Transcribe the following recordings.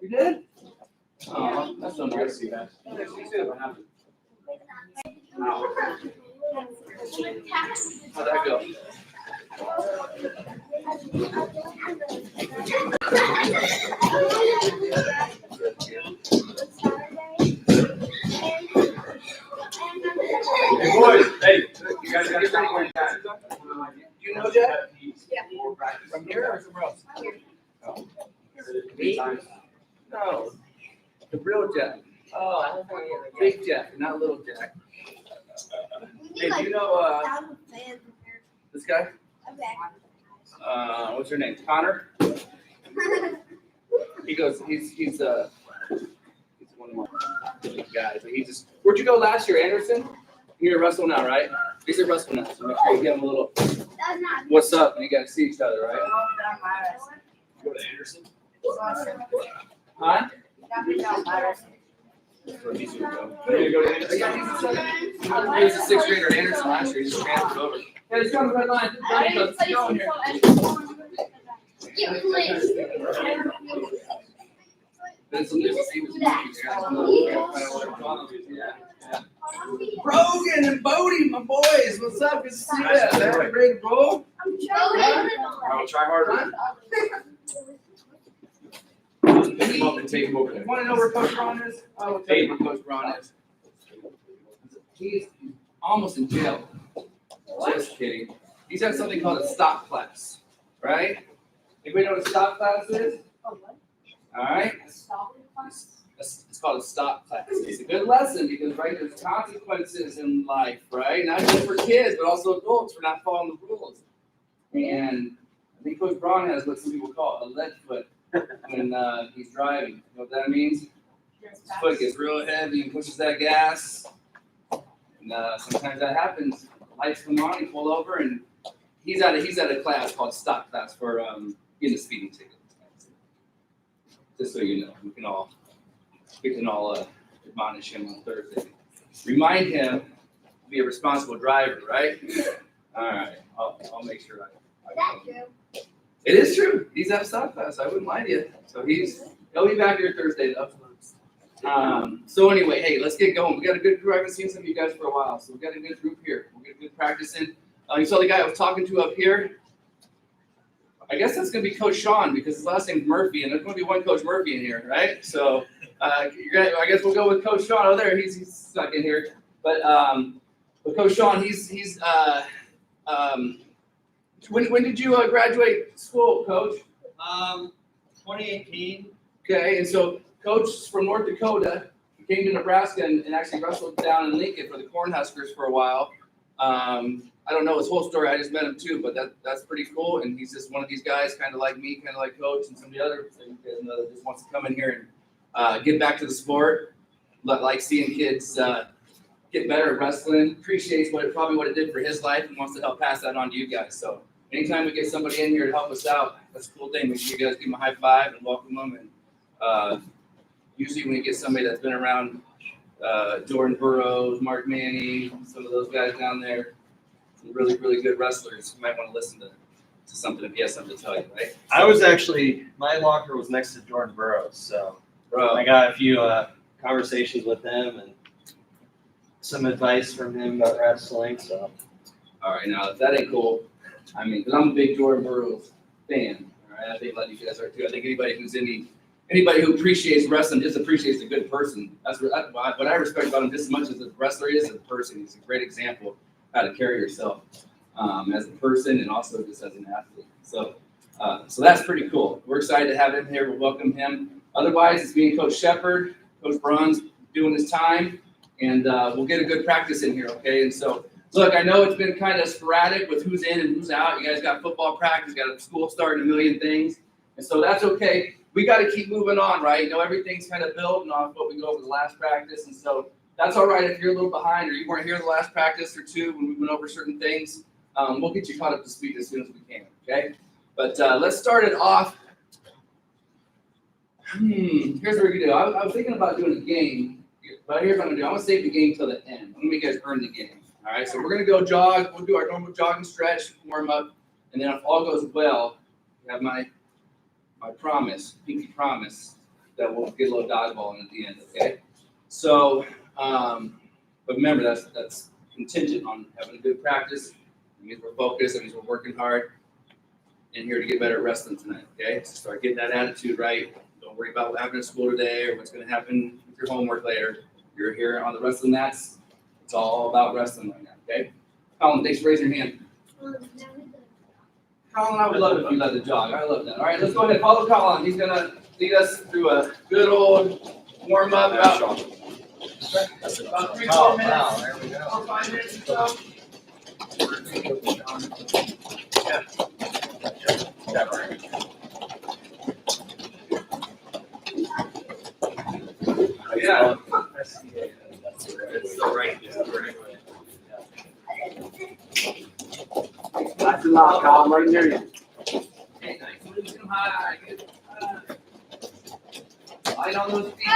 You did? Oh, that's so nice to see that. How'd that go? Hey boys, hey, you guys got anything? You know Jack? Yeah. From here or somewhere else? Oh. Me? No. The real Jack. Oh, I don't know. Big Jack, not little Jack. Hey, do you know this guy? What's your name? Connor? He goes, he's one of my guys. He just, where'd you go last year, Anderson? You're at Wrestle now, right? He's at Wrestle now, so make sure you give him a little what's up, and you guys see each other, right? Go to Anderson. Huh? Or he's gonna go. Are you gonna go to Anderson? Yeah, he was a sixth grader at Anderson last year. He just transferred over. Hey, let's go on the red line. Let's go in here. Brogan and Bodie, my boys. What's up? Good to see you. Happy great bro. I'll try harder. Pick him up and take him over there. Want to know where Coach Braun is? I will tell you where Coach Braun is. He's almost in jail. Just kidding. He's at something called a stop class, right? Anybody know what a stop class is? All right. It's called a stop class. It's a good lesson because, right, there's consequences in life, right? Not just for kids, but also adults for not following the rules. And I think Coach Braun has what some people call a lead foot when he's driving. You know what that means? His foot gets real heavy and pushes that gas. And sometimes that happens. Lights come on, he pull over, and he's at a class called stop class for getting a speeding ticket. Just so you know, we can all admonish him on Thursday. Remind him to be a responsible driver, right? All right, I'll make sure I It is true. He's at stop class. I wouldn't lie to you. So he'll be back here Thursday though. So anyway, hey, let's get going. We got a good crew. I haven't seen some of you guys for a while, so we got a good group here. We'll get good practice in. You saw the guy I was talking to up here. I guess that's going to be Coach Sean because his last name's Murphy, and there's going to be one Coach Murphy in here, right? So I guess we'll go with Coach Sean. Oh, there, he's stuck in here. But Coach Sean, when did you graduate school, Coach? 2018. Okay, and so Coach from North Dakota came to Nebraska and actually wrestled down in Lincoln for the Cornhuskers for a while. I don't know his whole story. I just met him too, but that's pretty cool. And he's just one of these guys, kind of like me, kind of like Coach and some of the others that just wants to come in here and get back to the sport. Like seeing kids get better at wrestling. Appreciates probably what it did for his life and wants to help pass that on to you guys. So anytime we get somebody in here to help us out, that's a cool thing. Make sure you guys give them a high five and welcome them. And usually when you get somebody that's been around Jordan Burroughs, Mark Manning, some of those guys down there, some really, really good wrestlers, you might want to listen to something if he has something to tell you, right? My locker was next to Jordan Burroughs, so Bro, I got a few conversations with him and some advice from him about wrestling. So, all right, now if that ain't cool, I mean, because I'm a big Jordan Burroughs fan, all right? I think a lot of you guys are too. I think anybody who appreciates wrestling just appreciates a good person. That's what I respect about him just as much as a wrestler is as a person. He's a great example of how to carry yourself as a person and also just as an athlete. So that's pretty cool. We're excited to have him here. We'll welcome him. Otherwise, it's me and Coach Shepard. Coach Braun's doing his time, and we'll get a good practice in here, okay? And so, look, I know it's been kind of sporadic with who's in and who's out. You guys got football practice, got a school starting, a million things. And so that's okay. We got to keep moving on, right? You know, everything's kind of building off what we go over the last practice. And so that's all right if you're a little behind or you weren't here the last practice or two when we went over certain things. We'll get you caught up to speed as soon as we can, okay? But let's start it off. Here's what we're going to do. I was thinking about doing a game, but here's what I'm going to do. I'm going to save the game till the end. I'm going to make you guys earn the game. All right, so we're going to go jog. We'll do our normal jog and stretch, warm up. And then if all goes well, I have my promise, pinky promise. that we'll get a little dodgeball in at the end, okay? So, but remember, that's contingent on having a good practice. It means we're focused, it means we're working hard, and here to get better at wrestling tonight, okay? So start getting that attitude right. Don't worry about what happened at school today or what's gonna happen with your homework later. You're here on the wrestling mats. It's all about wrestling right now, okay? Colin, thanks for raising your hand. Colin, I would love it if you led the jog. I love that. All right, let's go ahead. Follow Colin. He's gonna lead us through a good old warm up. About 3-4 minutes. Wow, there we go. 4 or 5 minutes or so. Yeah. It's so right. That's a lot, Colin, right near you. Hey, nice. Move them high. Good. Light on those feet.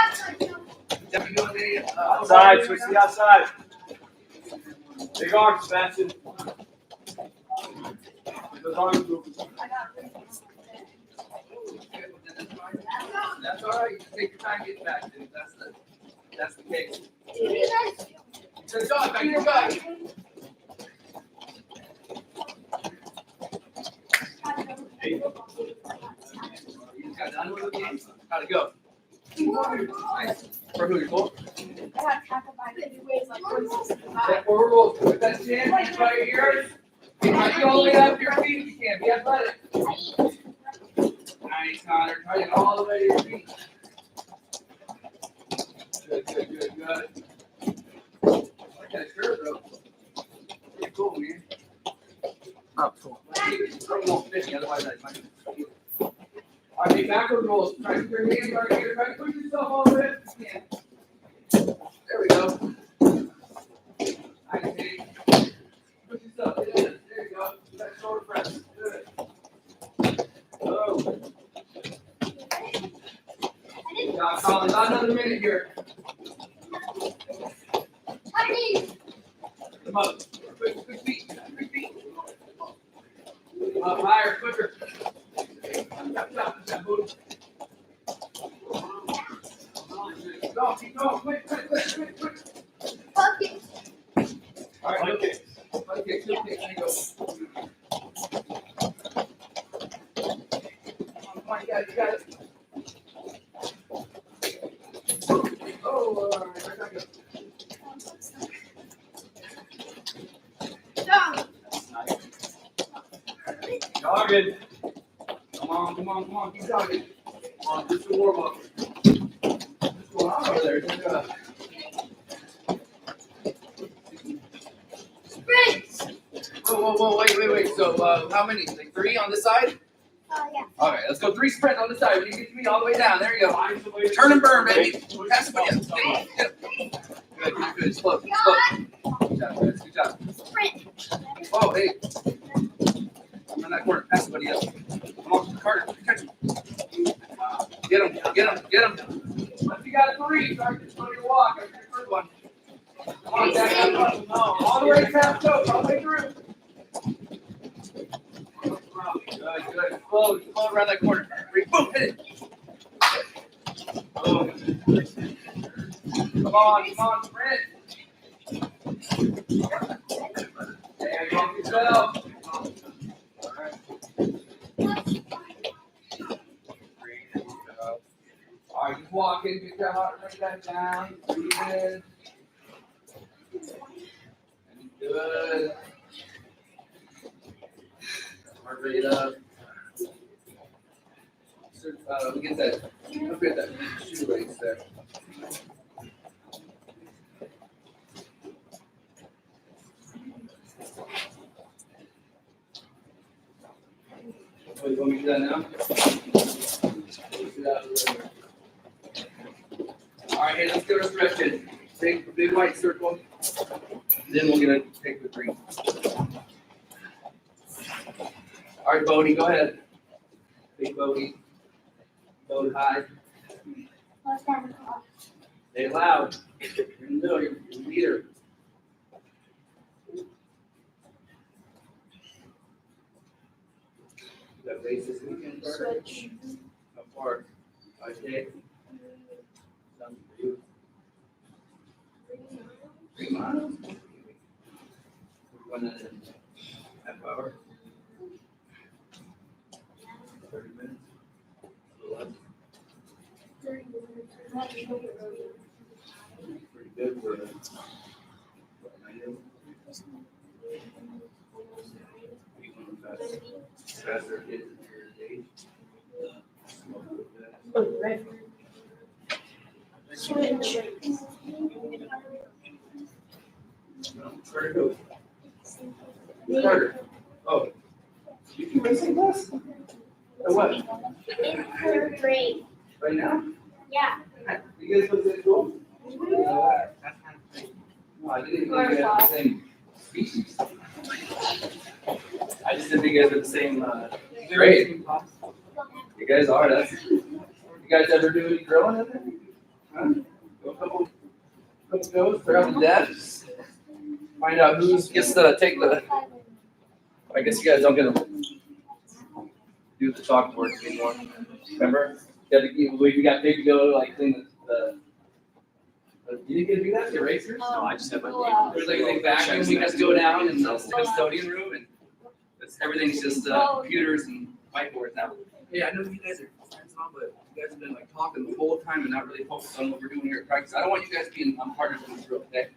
Definitely doing the Outside, switch to the outside. Big arms, Sebastian. Those arms moving. That's all right. You can take your time getting back, dude. That's the case. Good job, back to your back. You just got done with the game? How'd it go? Nice. For who, your goal? Step forward, roll. Put that chin, keep by your ears. Keep all the way up your feet if you can. Be athletic. Nice, Connor. Try to get all the way to your feet. Good. Like that shirt, bro. Pretty cool, man. Oh, cool. It won't fit me, otherwise I might. All right, backward rolls. Try to keep your hands right here. Try to push yourself all the way up if you can. There we go. Nice, Dave. Push yourself. There you go. That shoulder press. Good. Oh. Good job, Colin. About another minute here. Come up. Quick feet. Up higher, quicker. Stop, move. Go, keep going. Quick. All right, okay. Okay, good kick. There you go. Come on, you got it. Oh, all right, I got you. Jogging. Come on, keep jogging. Come on, just the warm up. What's going on over there? Whoa, wait. So, how many? Like 3 on this side? Yeah. Okay, let's go 3 sprint on this side. When you get to me all the way down, there you go. Turn and burn, baby. Pass it, buddy. Get him. Good. Slow. Good job. Oh, hey. I'm in that corner. Pass it, buddy. Come on, Carter. Catch him. Get him. Once you got 3, start to your walk. That's your first one. Come on, Jack. All the way to half coach. All the way through. Good. Slow around that corner. Boom, hit it. Boom. Come on, sprint. There you go, yourself. All right. All right, just walking. Get that heart rate down. Breathe in. Good. Heart rate up. We get that. Look at that shoelace there. Oh, you want me to do that now? All right, hey, let's go to stretching. Take a big white circle. Then we're gonna take the 3. All right, Bodie, go ahead. Big Bodie. Load high. Say it loud. You're in the middle, you're the leader. You got race this weekend, Carter? How far? 5K? miles. Run that in half hour. 30 minutes. A little less. Pretty good for what, 90? You want faster kids at your age? Switch. Where'd it go? Carter. Oh. You can race some bus? Or what? In third grade. Right now? Yeah. You guys went to school? No, I didn't even think you guys were the same species. I just didn't think you guys were the same grade. You guys are, you guys ever do any grilling in there? Huh? Go a couple goes, throw out the depths. Find out who gets to take the, I guess you guys don't get to do the chalkboards anymore. Remember? You got big to go like clean the you didn't get to do that to your racers? No, I just have my name. There's like a big vacuum, you guys go down in the custodian room and everything's just computers and whiteboards now. Yeah, I know you guys are hands on, but you guys have been like talking the whole time and not really focused on what we're doing here at practice. I don't want you guys being partners in this drill, okay?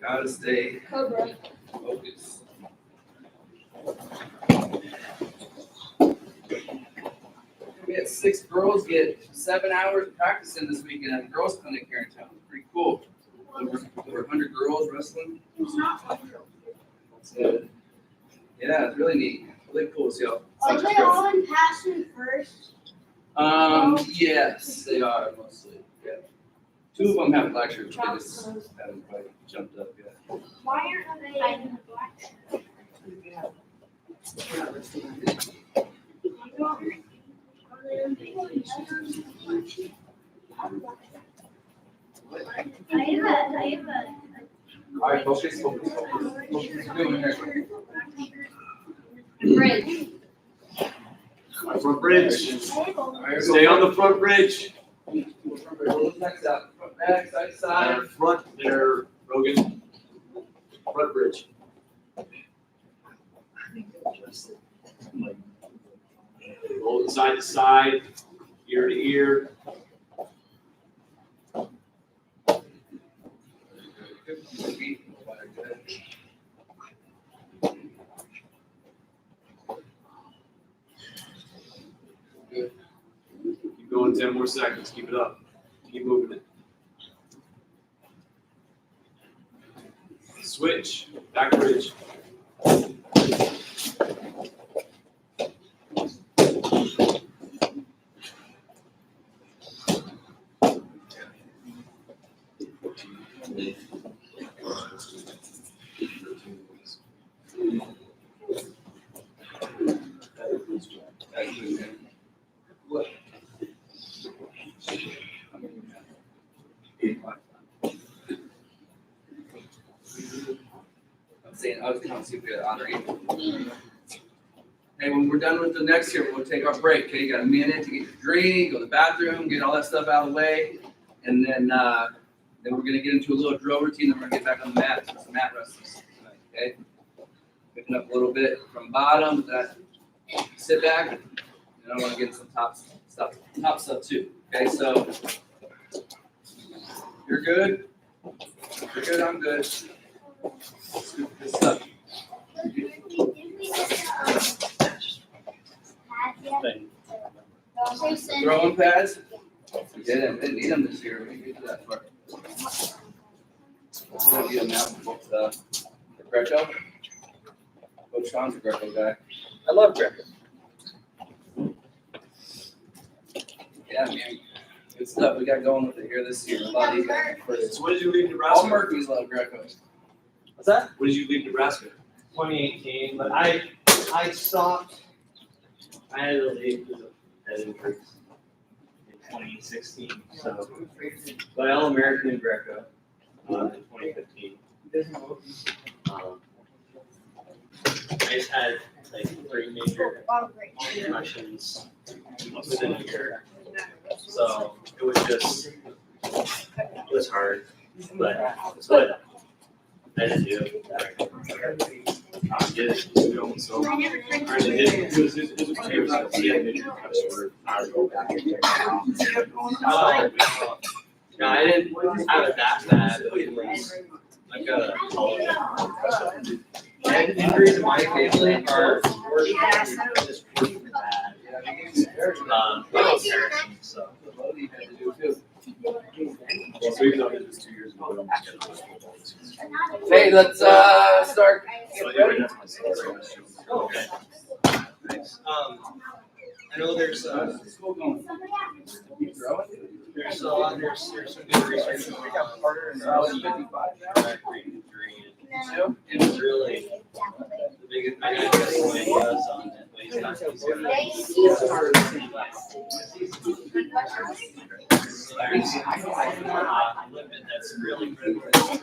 Gotta stay Cobra. focused. We had 6 girls get 7 hours of practice in this weekend at a girls' clinic here in town. Pretty cool. Over 100 girls wrestling. That's good. Yeah, it's really neat. Really cool. See how Are they all in passion first? Yes, they are mostly. Yeah. 2 of them have lectures, but they just haven't quite jumped up yet. Why aren't they in the black shirt? I have a. All right, focus. What are you doing here? Bridge. Front bridge. All right, Stay on the front bridge. Next up. Front back, side, side. Front there, Rogan. Front bridge. Roll it side to side, ear to ear. Keep going 10 more seconds. Keep it up. Keep moving it. Switch. Back bridge. I'm saying, I was going to see if we had honor you. Hey, when we're done with the next here, we'll take our break. Okay, you got a minute to get your drink, go to the bathroom, get all that stuff out of the way, and then we're going to get into a little drill routine. Then we're going to get back on the mat, some mat wrestling tonight. Okay, picking up a little bit from bottom. That sit back, and I want to get some top stuff too. Okay, so you're good. You're good. I'm good. Good stuff. Throwing pads? We didn't need them this year. We didn't get to that part. We're going to get them now for Greco. Coach Sean's a Greco guy. I love Greco. Yeah, man. Good stuff we got going with it here this year. A lot of these guys are first. So when did you leave All Nebraska? Murphys love Greco. What's that? When did you leave Nebraska? 2018, but I stopped. I had to leave because of head injuries in 2016. So, but All American in Greco in 2015. I just had like 3 major concussions within a year. So it was hard, but it's what I had to do. Get it. So I never tried to. No, I didn't have it that bad. I've got a injuries in my family are worse than just pretty bad. So. Hey, let's start. Okay. Nice. I know there's some good research going on. And it's really the biggest thing I guess Wayne does on it. Wayne's got these limit that's really critical.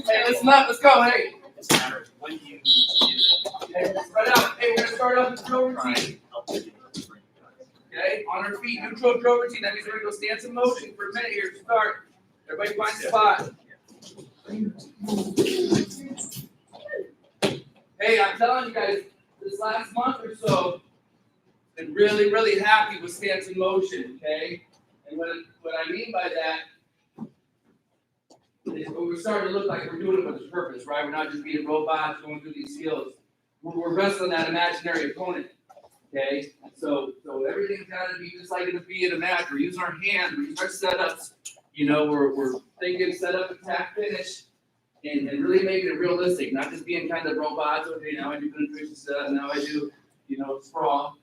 Hey, listen up. Let's go. Hey. It's a matter of when you do it. Hey, spread out. Hey, we're gonna start off with drill routine. Help you. Okay, on our feet, neutral drill routine. That means we're gonna go stance in motion for a minute here to start. Everybody find a spot. Hey, I'm telling you guys, this last month or so, been really, really happy with stance in motion. Okay, and what I mean by that is we're starting to look like we're doing it with a purpose, right? We're not just being robots going through these skills. We're wrestling that imaginary opponent. Okay, so everything's got to be just like it'll be in a match. We're using our hands, we're using our setups. You know, we're thinking setup, attack, finish, and really making it realistic, not just being kind of robots. Okay, now I do penetration setup, now I do, sprawl.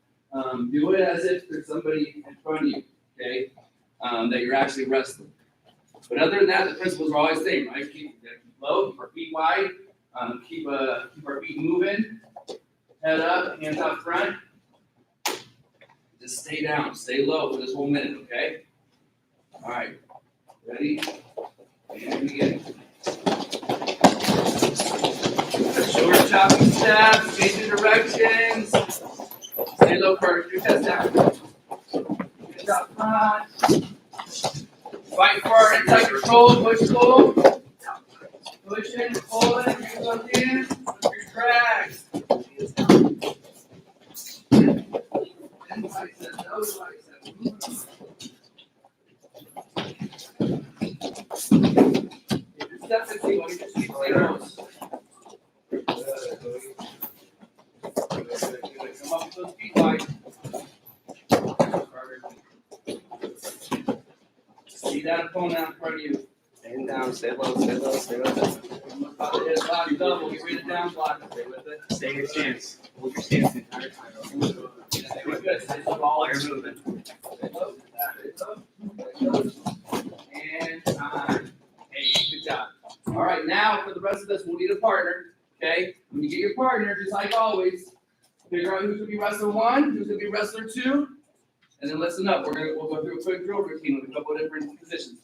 Do it as if there's somebody in front of you, okay, that you're actually wrestling. But other than that, the principles are always the same, right? Keep low, keep our feet wide, keep our feet moving, head up, hands out front. Just stay down, stay low for this whole minute, okay? All right, ready? And begin. Short chopping steps, changing directions. Stay low first, your chest down. Hands out front. Fight for our inside control, push, pull. Pushing, pulling, you look in, your drag. Come up with those feet wide. See that opponent out in front of you. Stand down, stay low, stay low, stay low. Block double, get rid of down block. Stay with it. Stay in your stance. Hold your stance the entire time. Stay with it. Stay with all your movement. And time. Hey, good job. All right, now for the rest of this, we'll need a partner. Okay? When you get your partner, just like always, figure out who's gonna be wrestler 1, who's gonna be wrestler 2, and then listen up. We'll go through a quick drill routine with a couple of different positions.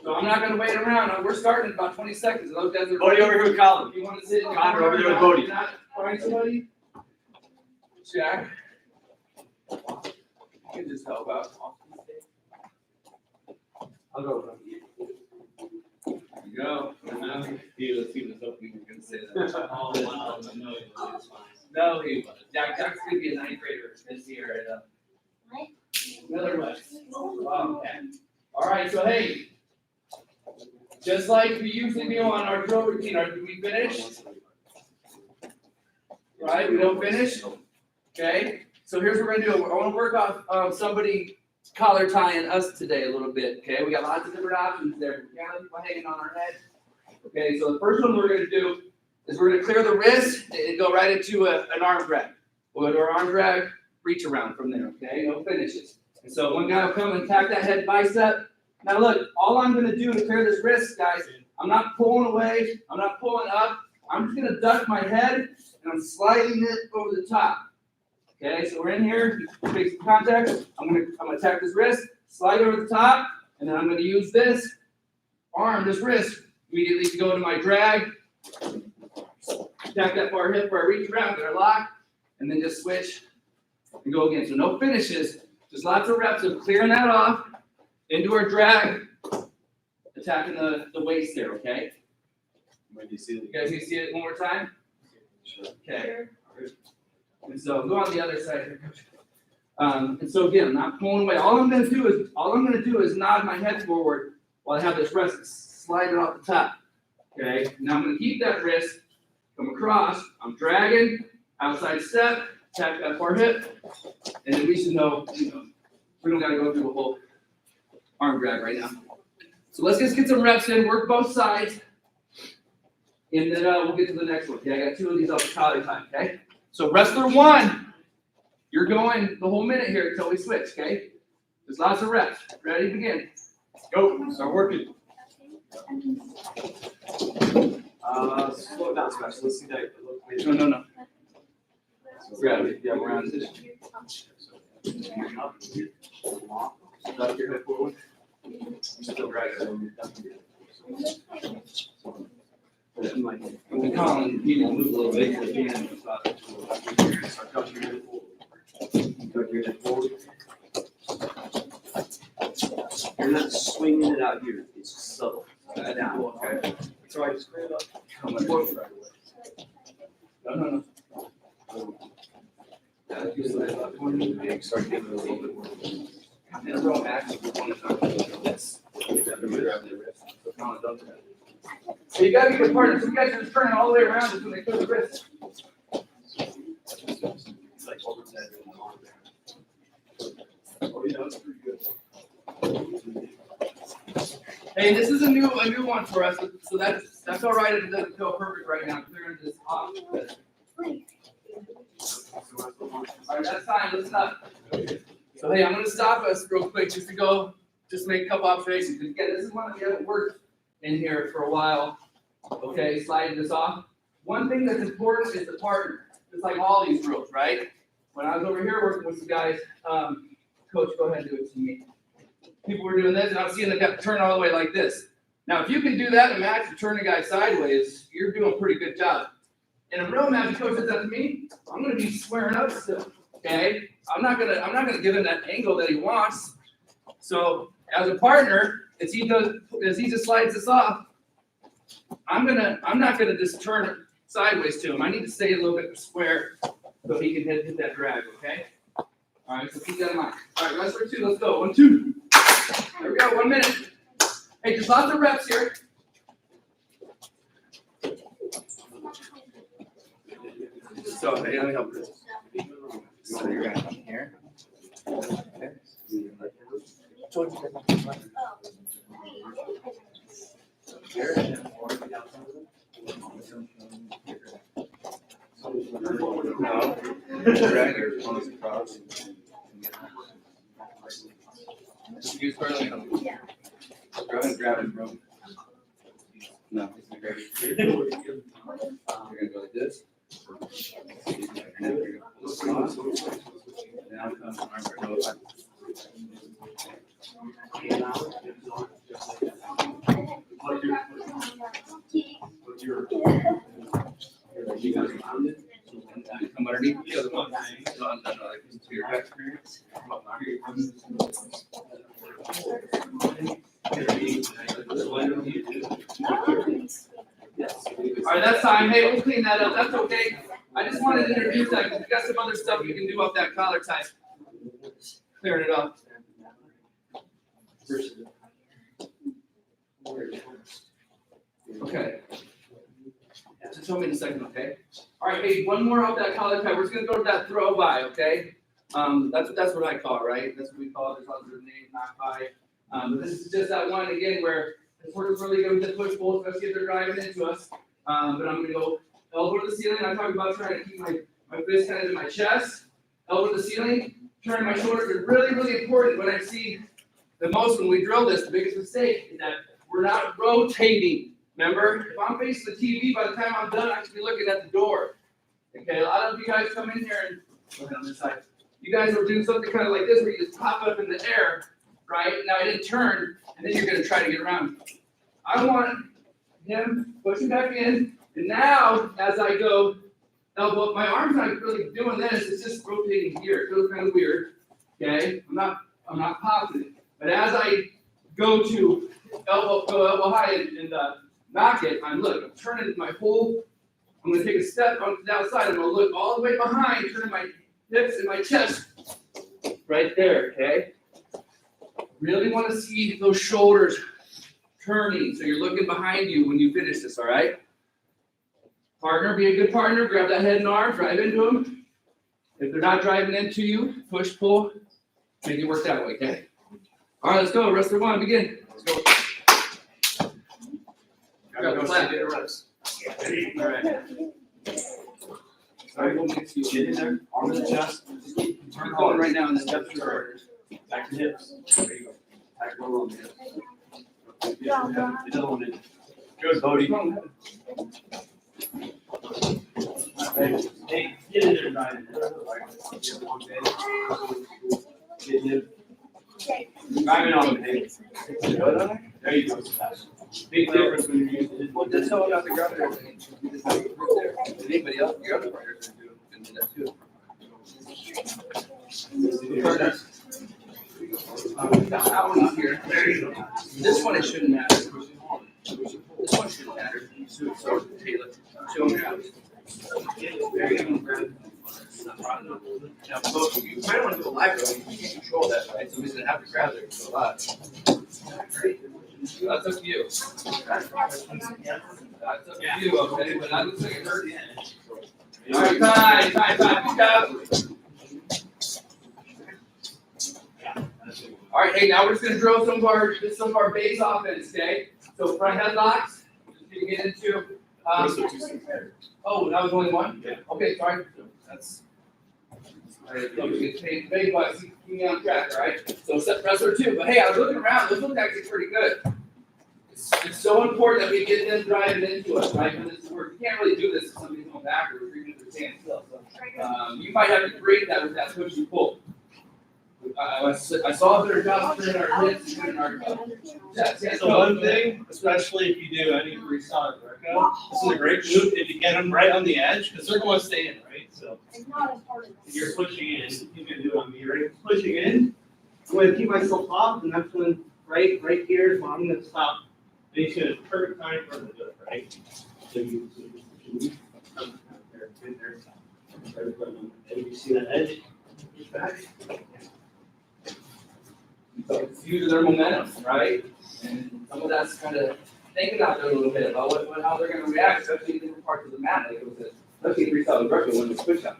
So I'm not gonna wait around. We're starting in about 20 seconds. Those guys are. Bodie over here with Colin. If you want to sit in the Connor corner, over there with Bodie. not find somebody. Jack. You can just help out. I'll go. There you go. He was hoping you were gonna say that. Oh, wow. No, it's fine. No, he was. Jack's gonna be a 9th grader this year at Miller West. Wow, okay. All right, so hey, just like we usually do on our drill routine, do we finish? Right, we don't finish? Okay, so here's what we're gonna do. I wanna work off somebody collar tying us today a little bit, okay? We got lots of different options there. We got people hanging on our head. Okay, so the first one we're gonna do is we're gonna clear the wrist and go right into an arm drag. We'll go to our arm drag, reach around from there, okay? No finishes. And so one guy will come and tap that head bicep. Now look, all I'm gonna do to clear this wrist, guys, I'm not pulling away, I'm not pulling up. I'm just gonna duck my head and I'm sliding it over the top. Okay, so we're in here, make some contact. I'm gonna tap this wrist, slide over the top, and then I'm gonna use this wrist, immediately to go to my drag. Tap that far hip for a reach around, get our lock, and then just switch and go again. So no finishes, Just lots of reps of clearing that off into our drag, attacking the waist there, okay? You guys need to see it one more time? Okay. And so go on the other side here, Coach. And so again, I'm not pulling away. All I'm gonna do is nod my head forward while I have this wrist slide it off the top. Okay. Now I'm gonna keep that wrist, come across. I'm dragging, outside step, tap that far hip, and then we should know, we don't gotta go through a whole arm drag right now. So let's just get some reps in, work both sides, and then we'll get to the next one. Okay, I got 2 of these off the collar time. Okay. So wrestler 1, you're going the whole minute here until we switch. Okay. There's lots of reps. Ready? Begin. Go. Start working. Slow down, Smash. Let's see that. No. Grab it. Yeah, around this. Duck your head forward. Still drag it. We call them people move a little bit if they can. Start tucking your head forward. Tuck your head forward. You're not swinging it out here. It's just subtle. Down. Okay. So I just grab up. Come on. No. Start giving it a little bit more. And don't actually want to talk about this. So you gotta be good partners. You guys are just turning all the way around when they put the wrist. It's like over that. Oh, yeah, that's pretty good. Hey, this is a new one for us, so that's all right if it doesn't feel perfect right now. Clearing this off. All right, that's fine. Listen up. So hey, I'm gonna stop us real quick just to make a couple observations. Because again, this is one that we haven't worked in here for a while. Okay, sliding this off. One thing that's important is the partner. Just like all these drills, right? When I was over here working with the guys, Coach, go ahead and do it to me. People were doing this, and I'm seeing them turn all the way like this. Now, if you can do that in a match and turn a guy sideways, you're doing a pretty good job. In a real match, if Coach does that to me, I'm gonna be squaring up still. Okay? I'm not gonna give him that angle that he wants. So as a partner, as he just slides this off, I'm not gonna just turn it sideways to him. I need to stay a little bit square so he can hit that drag, okay? All right, so keep that in mind. All right, wrestler 2, let's go. 1, 2. There we go, 1 minute. Hey, just lots of reps here. So, hey, let me help you. So you're gonna come here. Okay. Here. No. Drag your palms across. Use Carly. Grab it, bro. No, he's gonna grab it. You're gonna go like this. Now comes arm grab. You guys around it. Come underneath the other one. To your back experience. All right, that's time. Hey, we'll clean that up. That's okay. I just wanted to introduce that because we got some other stuff you can do off that collar tie. Clearing it up. Okay. Just tell me in a second, okay? All right, hey, one more off that collar tie. We're just gonna go to that throw by, okay? That's what I call it, right? That's what we call it. There's other names, not by. But this is just that one again where we're really going to push both, especially if they're driving into us. But I'm gonna go elbow to the ceiling. I talked about trying to keep my fist kind of in my chest. Elbow to the ceiling, turn my shoulders. It's really, really important when I see the most when we drill this. The biggest mistake is that we're not rotating. Remember, if I'm facing the TV, by the time I'm done, I should be looking at the door. Okay, a lot of you guys come in here and go ahead on this side. You guys will do something kind of like this where you just pop up in the air, right? Now I didn't turn, and then you're going to try to get around. I want him pushing back in, and now as I go elbow, my arm's not really doing this, it's just rotating here. It feels kind of weird. Okay, I'm not positive. But as I go to elbow high and knock it, I'm turning my whole. I'm gonna take a step on the outside. I'm gonna look all the way behind, turning my hips and my chest right there. Okay. Really want to see those shoulders turning, so you're looking behind you when you finish this. All right. Partner, be a good partner. Grab that head and arm, drive into them. If they're not driving into you, push, pull, make it work that way. Okay. All right, let's go. Wrestler one, begin. Let's go. Go flat. Get a rest. All right. Sorry, we'll mix you. Get in there, arm in the chest. Keep going right now, and then steps to partners. Back to hips. There you go. Back roll on the hips. Get the other one in. Good, Bodie. Hey, get in there and drive it. Get him. Drive it on, hey. There you go. Big difference when you're using it. Well, that's how I got the ground there. You just have to prove there. And anybody else, your other partners can do that too. Partners. That one up here. This one, it shouldn't matter. This one shouldn't matter. So, Taylor, show me out. There you go. Now, both you might want to do a live though. You can't control that, right? So he's gonna have to grab there for a lot. That's up to you. That's up to you, okay? But that looks like it hurt. All right, time. Good job. All right, hey, now we're just gonna drill some of our base offense, okay? So front headlocks, just gonna get into. Oh, that was only one? Yeah. Okay, sorry. That's. All right, so we get paid big bucks, keep me on track, all right? So set wrestler two, but hey, I was looking around, this looks actually pretty good. It's so important that we get them driving into us, right? Because you can't really do this if somebody's going backwards or even if they're standing still. So, you might have to break that with that push and pull. I saw a better job turning our hips and turning our chest. Yeah, So one thing, especially if you do any freestyle workout, this is a great move if you get them right on the edge, because they're going to stay in, right? So It's not important. if you're pushing in, you can do it on me, right? Pushing in, I'm going to keep myself off, and that's when right here is when I'm going to stop. And he's going to perfect time for the good, right? So you come there, and you see that edge, push back. So it's due to their momentum, right? And some of that's kind of thinking out there a little bit about how they're going to react, especially in different parts of the mat, like it was especially in freestyle wrestling when it's push up.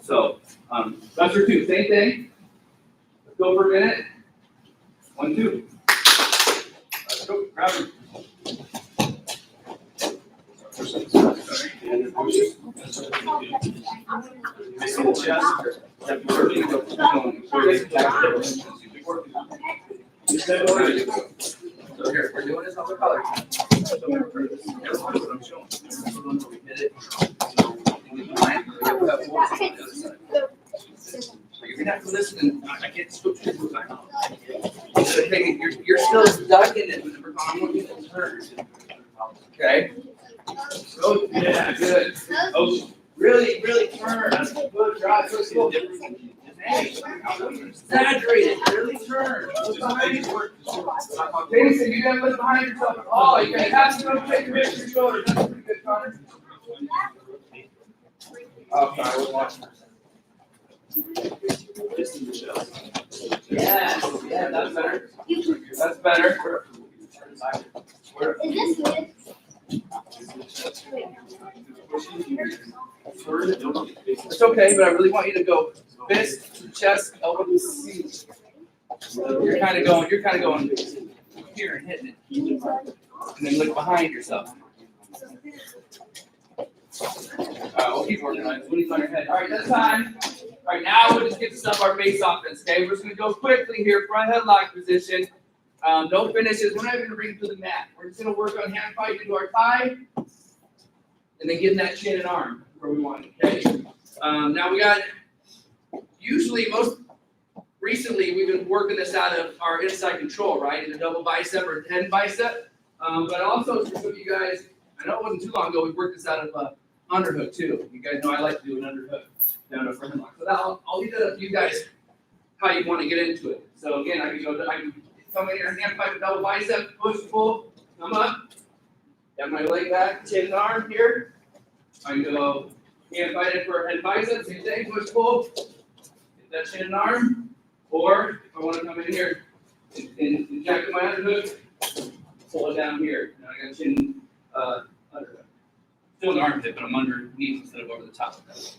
So, wrestler two, same thing. Let's go for a minute. 1, 2. Let's go. Grab him. Missing the chest. So here, we're doing this on the color. So everyone, what I'm showing. Everyone, we hit it. You get behind, we have wolves on the other side. So you're gonna have to listen, and I can't switch this with my mouth. So, hey, you're still stuck in it, but I'm looking at the turn. Okay? Oh, yeah, good. Oh, really turn. Good drive. So slow. Hey, exaggerate it. Really turn. Look behind you. Jason, you gotta look behind yourself at all. You gotta have to take your hips to your shoulders. That's pretty good, Connor. Oh, sorry, we're watching. Yeah, that's better. That's better. Is this good? It's okay, but I really want you to go fist, chest, elbow to seat. You're kind of going here and hitting it, and then look behind yourself. We'll keep working on it. When he's on your head. All right, that's time. All right, now we'll just get to some of our base offense. Okay, we're just gonna go quickly here, front headlock position. No finishes. We're not even gonna bring it to the mat. We're just gonna work on hand fight into our thigh, and then getting that chin and arm where we want it. Okay. Now we got. Usually, recently we've been working this out of our inside control, right? Either double bicep or 10 bicep. But also for some of you guys, I know it wasn't too long ago, we worked this out of underhook too. You guys know I like to do an underhook down a front line. So I'll leave that up to you guys how you want to get into it. So again, I can come in here, hand fight with double bicep, push, pull, come up. Got my leg back, chin and arm here. I can go hand fight it for head bicep, same thing, push, pull. Get that chin and arm. Or if I want to come in here and jack my underhook, pull it down here. Now I got chin underhook. Still an armpit, but I'm underneath instead of over the top of that.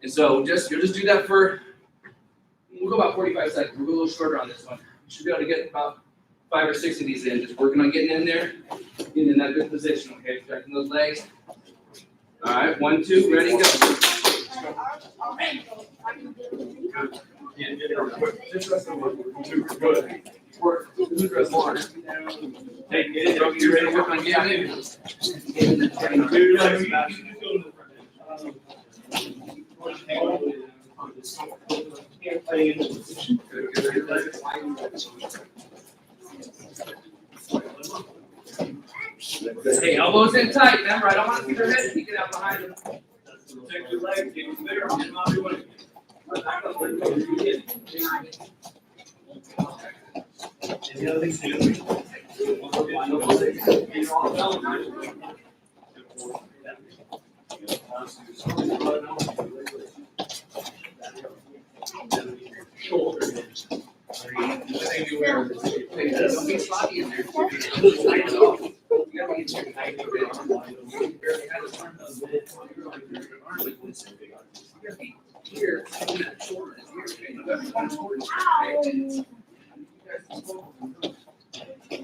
And so you'll just do that for, we'll go about 45 seconds. We'll go a little shorter on this one. You should be able to get about 5 or 6 of these in. Just working on getting in there, getting in that good position, okay? Stretching those legs. All right, 1, 2, ready, go. Yeah, get it quick. Just rest of them. Good. Work. Who's rest more? Hey, get it. You ready to work on getting in? Dude, like, you just go to the front end. Hey, elbows in tight, remember, I don't want to see their head peeking out behind them. Check your leg, get it there, get not doing it. And the other thing too. Shoulder. Don't be sloppy in there. Here,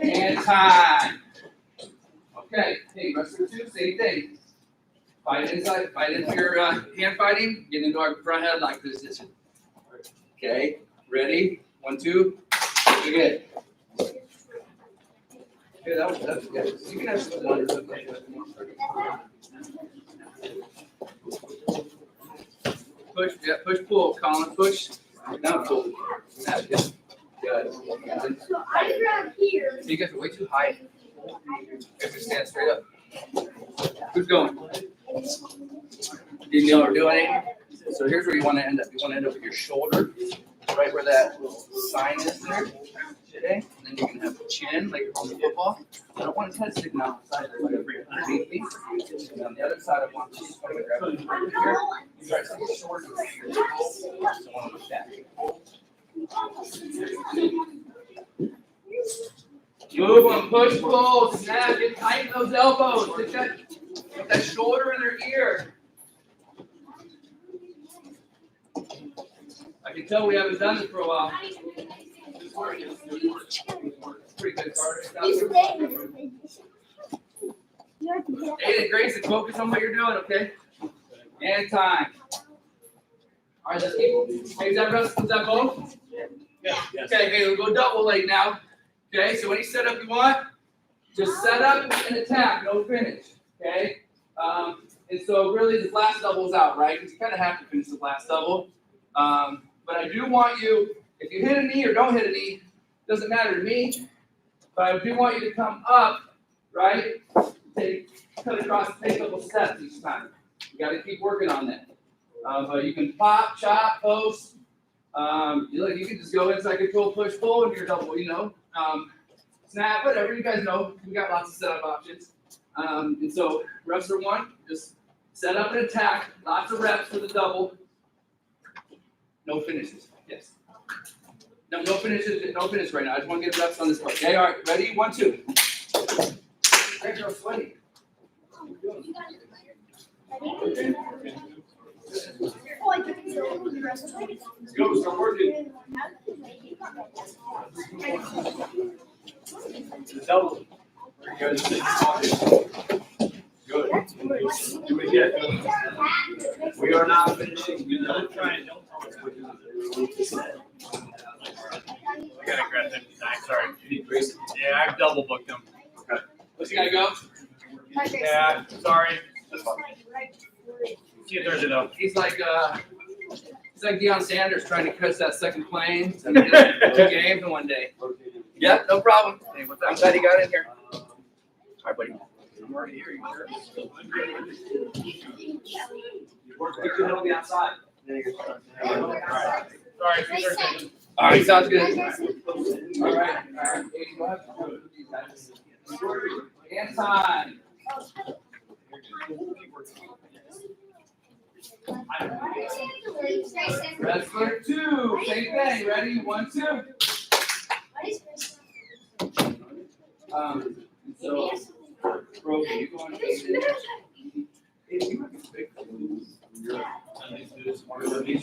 and time. Okay, hey, wrestler 2, same thing. Fight inside, fight into your hand fighting, get into our front headlock position. Okay, ready? 1, 2, good. Okay, that's good. You can have some other stuff like that. Push, yeah, push, pull, Colin, push. Now pull. That's good. Good. So I grab here. You guys are way too high. You guys should stand straight up. Who's going? You know what we're doing? So here's where you want to end up. You want to end up with your shoulder, right where that sign is there. Okay? And then you can have the chin, like you're holding the football. I don't want his head sticking out the side. I want to bring it underneath me. And on the other side, I want you to grab it right here. You try to take your shoulders here. So I want to push that. Move them, push, pull, snap, get tight in those elbows. Get that shoulder in their ear. I can tell we haven't done this for a while. Pretty good card. Hey, Grayson, focus on what you're doing, okay? And time. All right, let's keep. Hey, is that both? Yeah. Okay, hey, we'll go double leg now. Okay, so any setup you want, just set up and attack, no finish. Okay? And so really this last double is out, right? Because you kind of have to finish the last double. But I do want you, if you hit a knee or don't hit a knee, doesn't matter to me. But I do want you to come up, right? Cut across, take a couple steps each time. You got to keep working on that. But you can pop, chop, post. You can just go inside control, push, pull, and you're double, snap, whatever. You guys know, we got lots of setup options. And so wrestler 1, just set up and attack. Lots of reps for the double. No finishes. Yes. No finishes. No finish right now. I just want to get reps on this one. Okay. All right. Ready? 1, 2. Great, girl, sweaty. Let's go, start working. Double. Good. Good. Do it yet. We are not finishing. Don't try and don't. I gotta grab them tonight, sorry. Yeah, I've double booked them. What's he gotta go? Yeah, sorry. See you Thursday though. He's like Deion Sanders trying to catch that second plane. So he did 2 games in one day. Yep, no problem. Hey, I'm glad he got in here. All right, buddy. I'm already here. You sure? Work quickly on the outside. Sorry, see you Thursday. All right, sounds good. All right. Hey, go ahead. And time. Wrestler 2, same thing. Ready? 1, 2. So, Roby, you go on 8 and if you have a big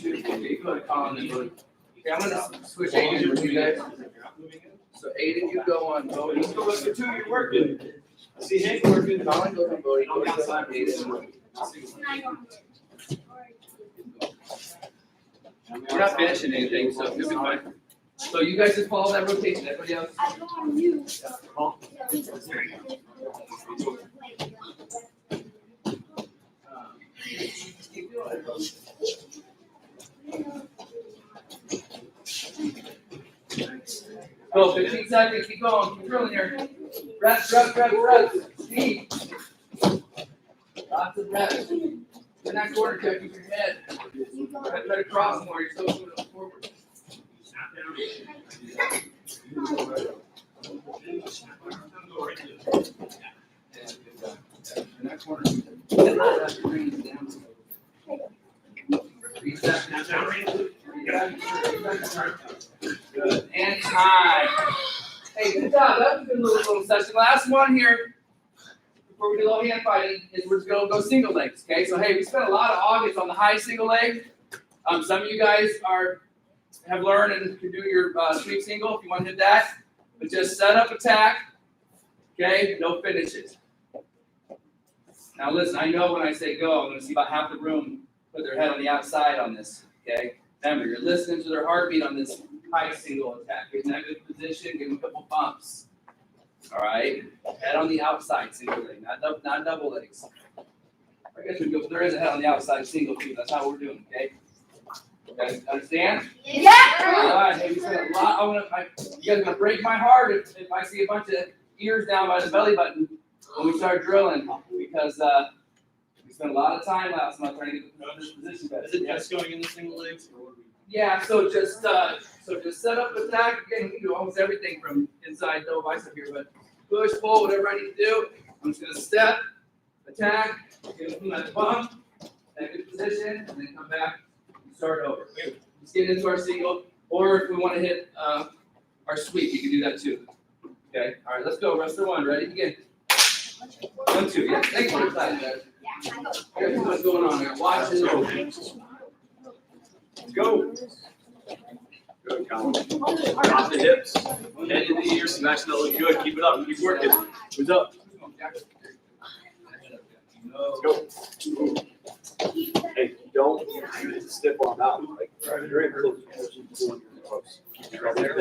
you go to Colin and go. Okay, I'm gonna switch 8 with you guys. So 8 and you go on Bodie. Let's go with the 2, you're working. See Hank working, Colin goes on Bodie, go outside 8 and we're not finishing anything, so you'll be fine. So you guys just follow that rotation, everybody else? I go on you. Go, 15 seconds, keep going, keep drilling here. Reps. Speed. Lots of reps. In that corner, check with your head. Try to cross more, you're still moving forward. In that corner. Good. And time. Hey, good job. That was a good little session. Last one here, before we do a little hand fighting, is we're going to go single legs. Okay, so hey, we spent a lot of August on the high single leg. Some of you guys have learned and can do your sweep single if you want to hit that. But just set up, attack. Okay, no finishes. Now listen, I know when I say go, I'm going to see about half the room put their head on the outside on this. Okay, remember, you're listening to their heartbeat on this high single attack. Get in that good position, give them a couple bumps. All right, head on the outside single leg, not double legs. I guess we go. There is a head on the outside single too. That's how we're doing. Okay, you guys understand? Yeah. All right, hey, we spent a lot. You guys are gonna break my heart if I see a bunch of ears down by the belly button when we start drilling, because we spent a lot of time last month trying to get this position better. Is it just going in the single legs, or what do we? Yeah, so just set up, attack. Again, we can do almost everything from inside double bicep here, but push, pull, whatever I need to do. I'm just gonna step, attack, get from that bump, that good position, and then come back and start over. Let's get into our single, or if we want to hit our sweep, you can do that too. Okay, all right, let's go. Wrestler 1, ready? Begin. 1, 2, yeah. Thanks for the time, guys. Here's what's going on here. Watch it over. Let's go. Good, Colin. Drop the hips. Head in the ears. Smash that look good. Keep it up. Keep working. Who's up? Let's go. Hey, don't stiff arm out. Like, you're in close position. Right there.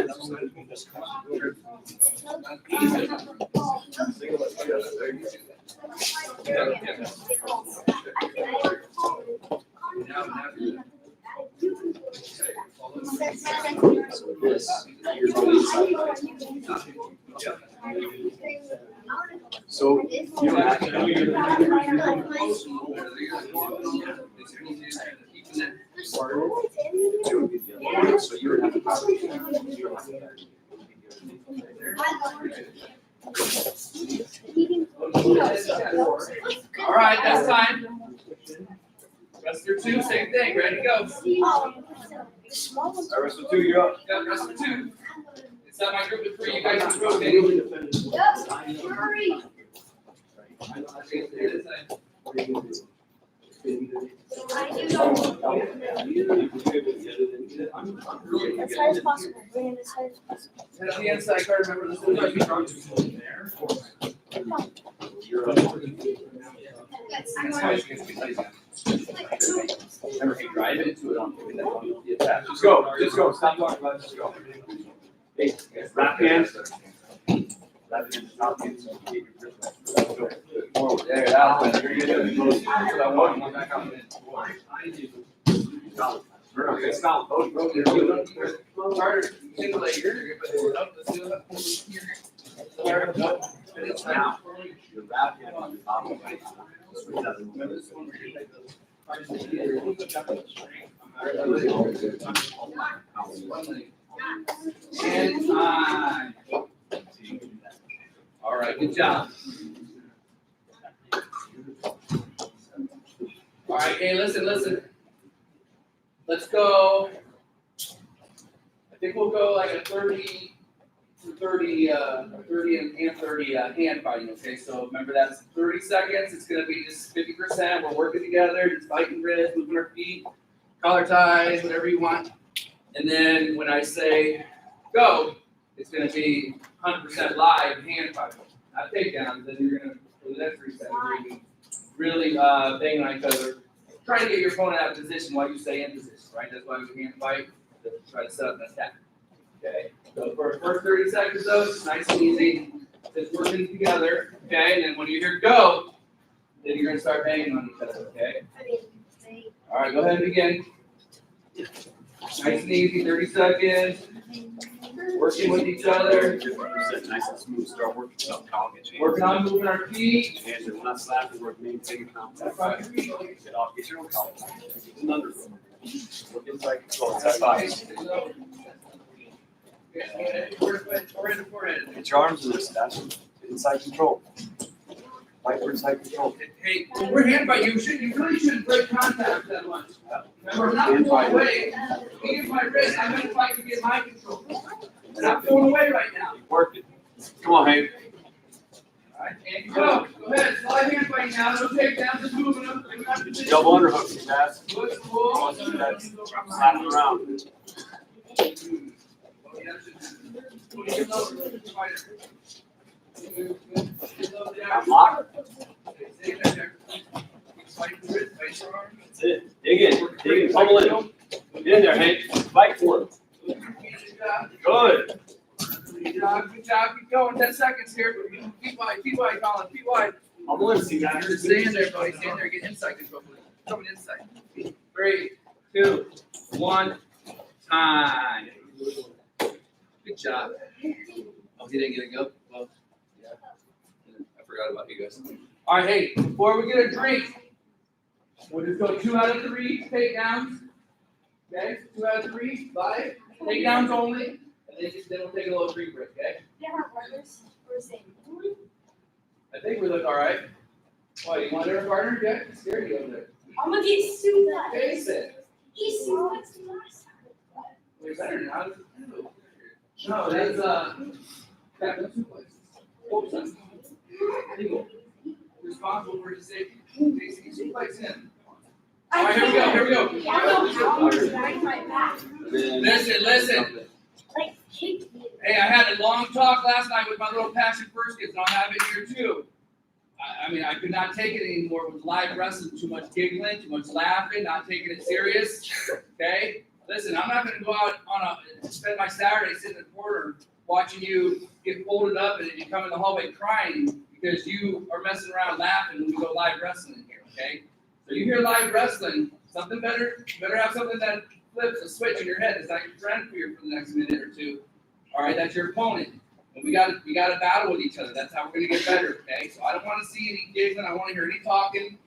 So this, here's the inside. So you actually so you would have to All right, that's time. Wrestler 2, same thing. Ready to go. Wrestler 2, you're up. Got wrestler 2. It's not my group of 3. You guys can rotate. Hurry. As high as possible. Bring it as high as possible. Head on the inside card. Remember, this is there. Remember, if you drive into it on the attach. Just go. Just go. Stop talking about it. Just go. Hey, left hand. Left hand. Top hand. Forward. There, that one. You're good. That's what I want. One back on It's not loading. Harder. Single leg. You're good. Let's do it. It's now. Your left hand on the top of it. Remember this one where you take those. And time. All right, good job. All right, hey, listen. Let's go. I think we'll go like a 30 and 30 hand fighting, okay? So remember that's 30 seconds. It's going to be just 50%. We're working together, just fighting wrists, moving our feet, collar ties, whatever you want. And then when I say go, it's going to be 100% live hand fighting. Not takedowns. Then you're going to, for the next 3 seconds, you're going to be really banging on each other. Trying to get your opponent out of position while you stay in position, right? That's why we hand fight. To try to set up an attack. Okay, so for the first 30 seconds though, it's nice and easy. Just working together, okay? And then when you hear go, then you're gonna start banging on each other, okay? All right, go ahead and begin. Nice and easy, 30 seconds. Working with each other. 50%, nice and smooth. Start working some column. Working on moving our feet. Hands are not slapping, we're maintaining contact. Get off, get your own column. Another. Look inside control. That's 5. Get your arms in this, that's inside control. Fight for inside control. Hey, when we're hand fighting, you really shouldn't break contact that much. Remember, I'm not pulling away. He gets my wrist, I'm gonna fight to get my control. I'm not pulling away right now. Work it. Come on, Hank. All right, and go. Go ahead. Slide hand fighting now. No takedowns, just moving up. Double underhook, guys. Good pull. Slap it around. I'm locked. That's it. Dig in, pummel in. Get in there, Hank. Fight for it. Good. Good job. Keep going. 10 seconds here. Keep wide, Colin. Keep wide. Pummel in, see guys. Just stay in there, buddy. Stay in there. Get inside control. Coming inside. 3, 2, 1. Time. Good job. Oh, he didn't get a go? Well, yeah. I forgot about you guys. All right, hey, before we get a drink, we'll just go 2 out of 3 takedowns. Okay? 2 out of 3, 5. Takedowns only. And then we'll take a little drink break, okay? Different partners or the same? I think we look all right. Why, you want a partner? Yeah, it's scary over there. I'm gonna get super. Face it. He's super last time. We're better now. No, that's that's 2 places. Oops, that's legal. Responsible for his safety. He's 2 places in. All right, here we go. Yeah, I know how to back my back. Listen. Like, kick me. Hey, I had a long talk last night with my little Passion First kids, and I'll have it here too. I mean, I could not take it anymore with live wrestling. Too much giggling, too much laughing, not taking it serious. Okay? Listen, I'm not going to go out spend my Saturday sitting in the corner watching you get folded up and then you come in the hallway crying because you are messing around laughing when we go live wrestling here, okay? So you hear live wrestling, something better have something that flips a switch in your head. It's not your friend for the next minute or 2. All right, that's your opponent. And we got to battle with each other. That's how we're going to get better, okay? So I don't want to see any giggling. I don't want to hear any talking,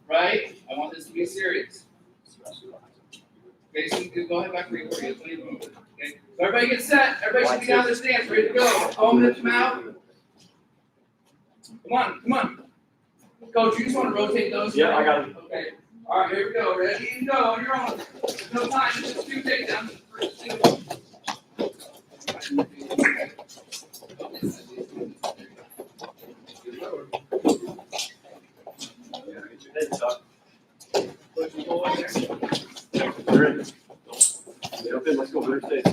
right? I want this to be serious. Okay, so you can go ahead back where you were. Okay, so everybody get set. Everybody should be down their stance, ready to go. Foam in the mouth. Come on. Coach, you just want to rotate those? Yeah, I got it. Okay. All right, here we go. Ready to go on your own. There's no time. It's just 2 takedowns. First 2. You're in. Okay, let's go. Third stage.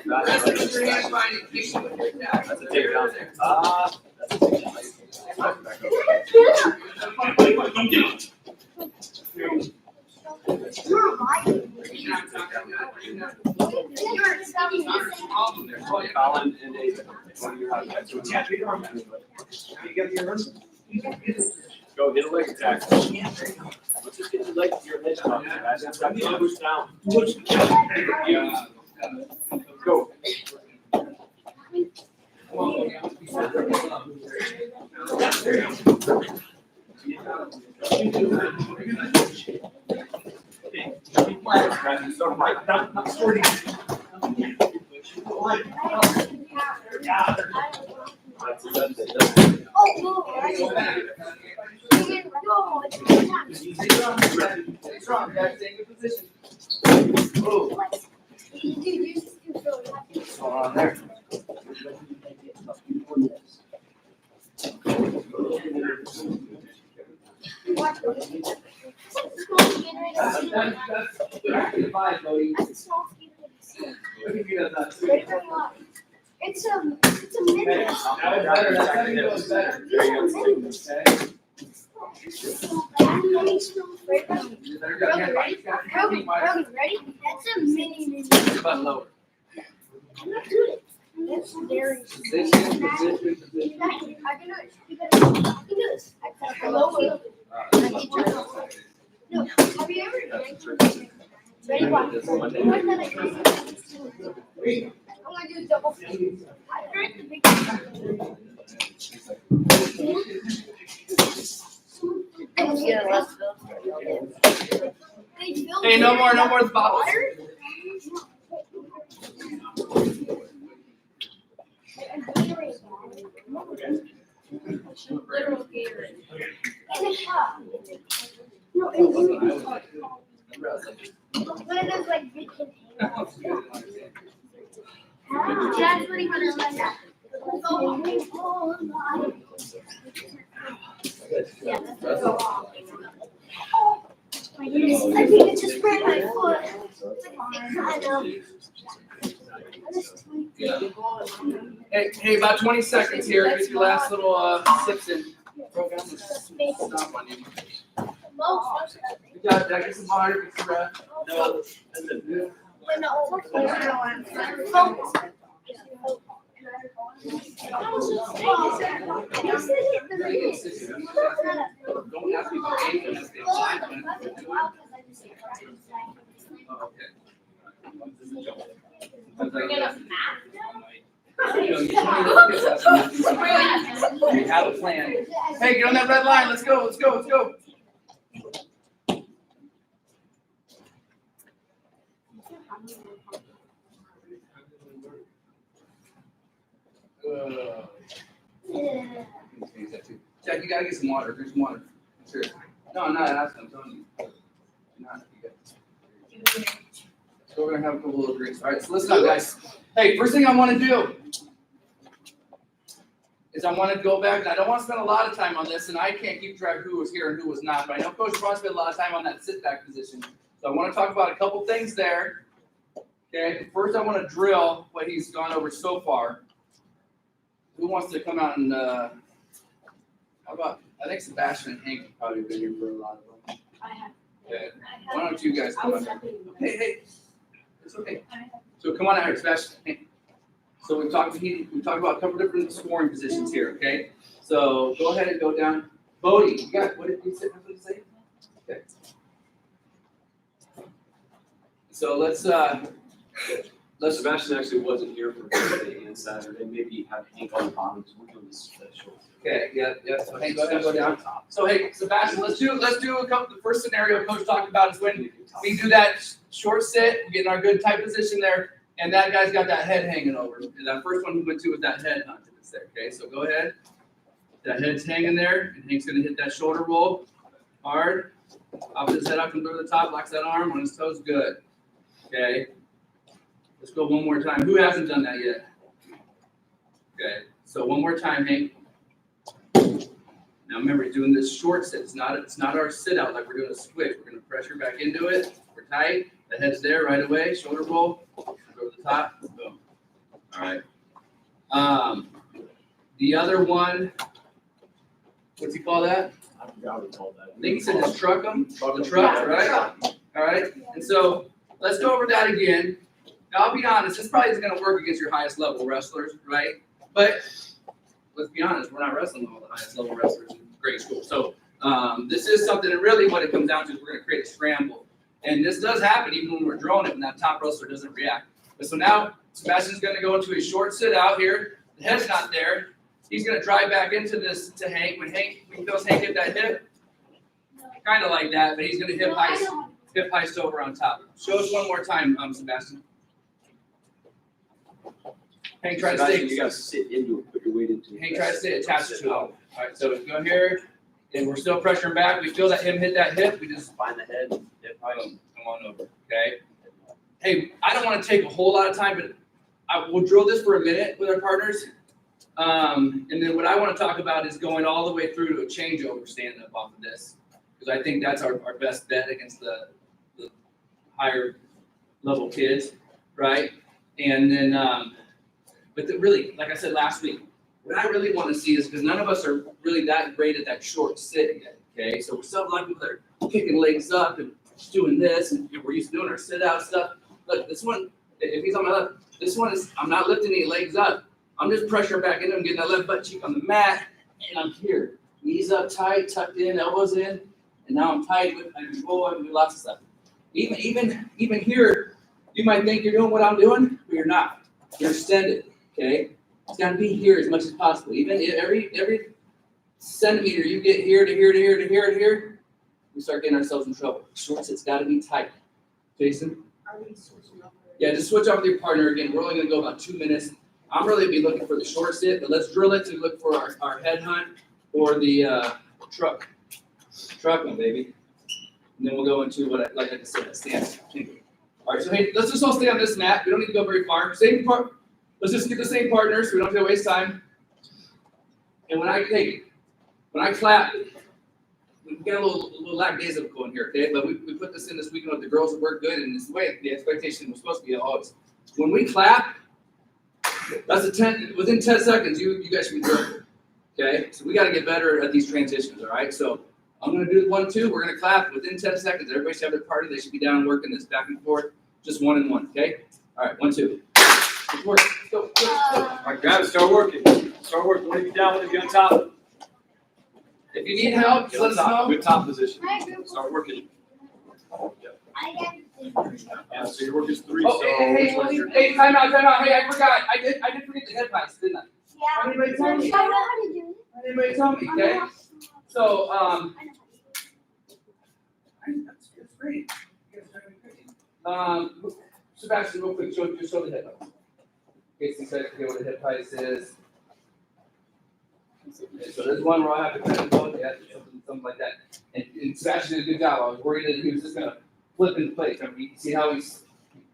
That's a takedown. That's a Colin and David. Go get a leg attack. Let's just get the leg, your leg up, guys. Stop the push down. Yeah. Let's go. Come on, Stay strong, guys. Stay in good position. Oh, what's going on there? That's actually fine, Cody. Look at you guys not doing it. It's a mini. Hey, that was better. That's how you was better. Okay. You better go ahead. Ready? That's a mini. Your butt lower. I'm not doing it. That's very. Position. I can do it. I can do this. I can lower. No. Have you ever drank? Ready? One. I'm gonna do double. I drank the big one. Hey, no more bottles. One of those like big containers. That's what he would have done. Yeah, that's I think it just sprained my foot. Hey, about 20 seconds here. Get your last little sips in. Throw down the stop on you. You got that. Get some water. Get some breath. No, that's it. Don't ask me for anything. That's the assignment. Oh, okay. You have a plan. Hey, get on that red line. Let's go. Let's go. Let's go. Jack, you gotta get some water. Drink some water. Sure. No, I'm not asking. I'm telling you. You're not. You got this. So we're gonna have a couple little drinks. All right. So listen up, guys. Hey, first thing I want to do is I want to go back, and I don't want to spend a lot of time on this, and I can't keep track of who was here and who was not, but I know Coach Braun spent a lot of time on that sit-back position. So I want to talk about a couple things there. Okay. First, I want to drill what he's gone over so far. Who wants to come out and how about? I think Sebastian and Hank have probably been here for a lot of them. I have. Okay. Why don't you guys come on? Hey, it's okay. So come on out here, Sebastian. Hank. So we talked about a couple different scoring positions here. Okay. So go ahead and go down. Bodie, you got what did you say? Okay. So let's Sebastian actually wasn't here for Thursday and Saturday. Maybe have Hank on the bottom. So we're doing this special. Okay, yeah. So Hank, go ahead and go down. So hey, Sebastian, let's do a couple. The first scenario Coach talked about is when we do that short sit, we get in our good tight position there, and that guy's got that head hanging over. And that first one he went to with that head hunt that's there. Okay, so go ahead. That head's hanging there, and Hank's gonna hit that shoulder roll hard. Up his head up and go to the top, locks that arm on his toes. Good. Okay. Let's go one more time. Who hasn't done that yet? Okay. So one more time, Hank. Now remember, doing this short sit. It's not our sit out like we're doing a switch. We're gonna pressure back into it. We're tight. The head's there right away. Shoulder roll. Go to the top. Boom. All right. The other one. What's he call that? I forgot what we called that. I think he said just truck them. The truck, right? All right. And so let's go over that again. Now I'll be honest. This probably isn't gonna work against your highest level wrestlers, right? But let's be honest, we're not wrestling all the highest level wrestlers in grade school. So this is something that really what it comes down to is we're going to create a scramble. And this does happen even when we're drawing it and that top wrestler doesn't react. But so now Sebastian's going to go into a short sit out here. The head's not there. He's going to drive back into this to Hank. When he feels Hank hit that hip, kind of like that, but he's gonna hip heist over on top. Show us one more time, Sebastian. Hank, try to Sebastian, stay. you gotta sit into it, put your weight into it. Hank, try to stay attached to it. All right, so go here, and we're still pressuring back. We feel that him hit that hip. We just Find the head, hip come on over. Okay. Hey, I don't want to take a whole lot of time, but we'll drill this for a minute with our partners. And then what I want to talk about is going all the way through to a changeover stand up off of this, because I think that's our best bet against the higher level kids, right? And then, really, like I said last week, what I really want to see is, because none of us are really that great at that short sit yet, okay? So we're still like people that are kicking legs up and doing this, and we're used to doing our sit out stuff. Look, this one, if he's on my left, this one is, I'm not lifting any legs up. I'm just pressuring back into him, getting that left butt cheek on the mat, and I'm here. Knees up tight, tucked in, elbows in, and now I'm tight with my control. I can do lots of stuff. Even here, you might think you're doing what I'm doing, but you're not. You're extended, okay? It's got to be here as much as possible. Even every centimeter you get here to here to here to here to here, we start getting ourselves in trouble. Short sit's got to be tight. Jason? Yeah, just switch off with your partner again. We're only going to go about 2 minutes. I'm really going to be looking for the short sit, but let's drill it to look for our head hunt or the truck one, baby. And then we'll go into what, like I said, that stance. All right, so hey, let's just all stay on this mat. We don't need to go very far. Let's just get the same partner so we don't have to waste time. And when I clap, we get a little lackadaisical in here, okay? But we put this in this weekend with the girls that work good, and it's the way the expectation was supposed to be always. When we clap, that's within 10 seconds, you guys should be good, okay? So we got to get better at these transitions, all right? So I'm going to do 1, 2. We're going to clap within 10 seconds. Everybody should have their party. They should be down working this back and forth, just 1 and 1, okay? All right, 1, 2. Good work. Let's go. All right, grab it, start working. Start working. One of you down, one of you on top. If you need help, just let us know. Good top position. Start working. Yeah, so your work is 3. Oh, hey, time out. Hey, I forgot. I did forget the head pass, didn't I? Yeah. Anybody tell me? I know how to do it. Anybody tell me, okay? So, that's great. You guys are doing great. Sebastian, real quick, show the head pass. In case you guys forget what a head pass is. Okay, so there's one where I have to kind of look at something like that. And Sebastian did a good job. I was worried that he was just gonna flip into place. I mean, you see how he's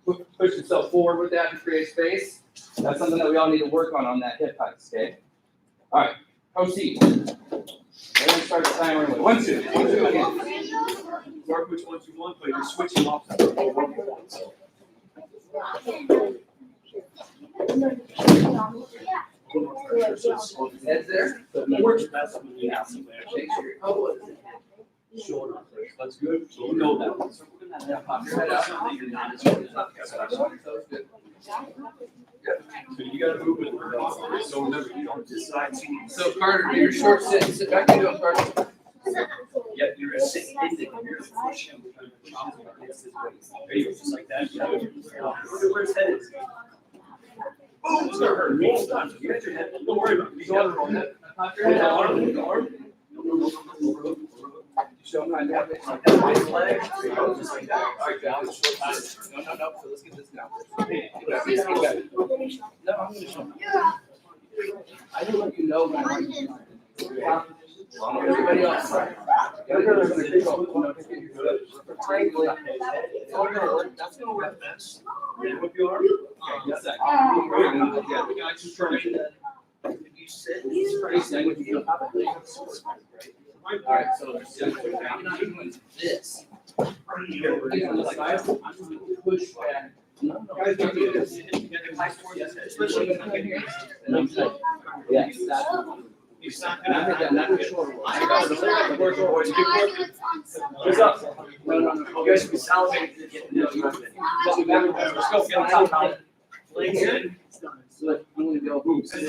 pushed himself forward with that to create space? That's something that we all need to work on that hip pass, okay? All right, proceed. Let me start the timer. 1, 2. 1, 2 again. Work which ones you want, but you're switching off. So. Heads there. So it works best when you have somebody Make sure your elbow is showing up there. That's good. So we know that. in. Pop your head out. So it's good. So you gotta move with it. So remember, you don't decide to. So Carter, do your short sit. Sit back into it, Carter. Yep, you're gonna sit in the you're gonna push him. There you go, just like that. Look at where his head is. Boom, it's gonna hurt. You got your head. Don't worry about it. You got it on that. Pop your head out. Arm. Show them how to have it. His leg. Just like that. All right, Val, it's short pass. No. So let's get this down. No, I'm gonna show them. I didn't let you know when I went. Everybody else. That's gonna work best. Whip your arm. Yes, yeah, the guy just turned it. You sit. It's pretty same with you. All right, so I'm not doing this. I'm on the side. I'm just gonna push back. No, guys, don't do this. Especially when I'm here. Yes, that's. It's not And I heard that, not the short one. What's up? No. You guys should be salivating to get the Let's go. Get on top. Legs in. Look, I'm gonna go. Boom. So if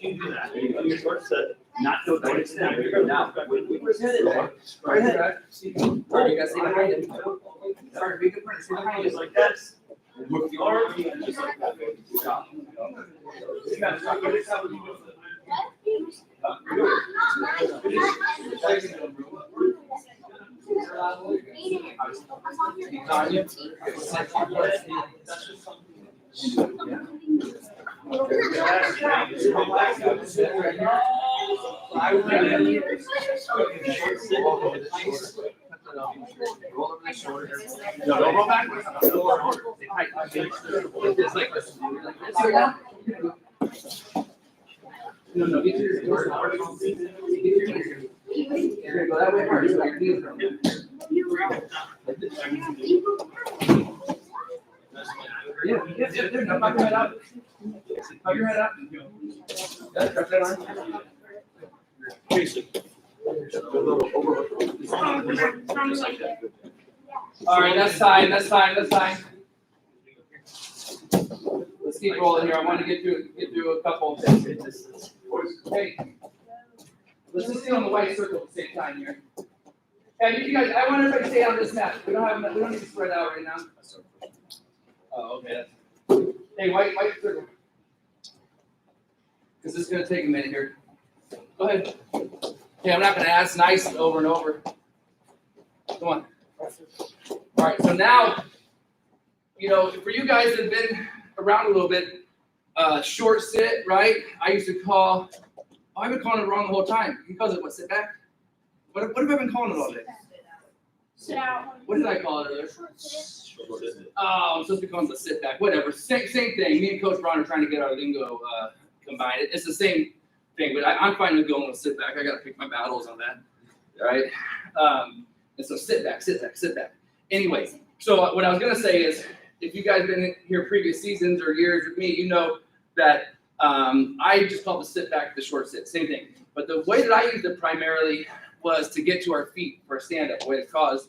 you do that, you do your short set, not go down, extend. Now, where's headed? Right ahead. All right, you guys see behind him. Sorry, be good friends. See behind Just him. like that. Work the arm, just like that. Stop. You gotta stop. Every time you do Roll over the shoulder. No, don't roll backwards. Just like this. No, no, get your ears. Here, go that way first. So your knees are. Yeah, yeah, no, pop your head up. Pop your head up. That's right there. All right, that's fine, that's fine, that's fine. Let's keep rolling here. I want to get through a couple of things. Hey, let's just stay on the white circle at the same time here. Hey, you guys, I want everybody to stay on this mat. We don't need to spread out right now. Oh, okay. Hey, white circle. Because this is going to take a minute here. Go ahead. Okay, I'm not going to ask nice over and over. Come on. All right, so now, you know, for you guys that have been around a little bit, short sit, right? I used to call, I've been calling it wrong the whole time. He calls it what, sit back? What have I been calling it all day? Sit out. What did I call it earlier? Short sit. Oh, I'm supposed to be calling it the sit back. Whatever. Same thing. Me and Coach Braun are trying to get our lingo combined. It's the same thing, but I'm fine with going with sit back. I got to pick my battles on that. All right. And so sit back. Anyway, so what I was going to say is, if you guys have been here previous seasons or years with me, you know that I just call the sit back the short sit. Same thing. But the way that I used it primarily was to get to our feet for a stand-up, way to cause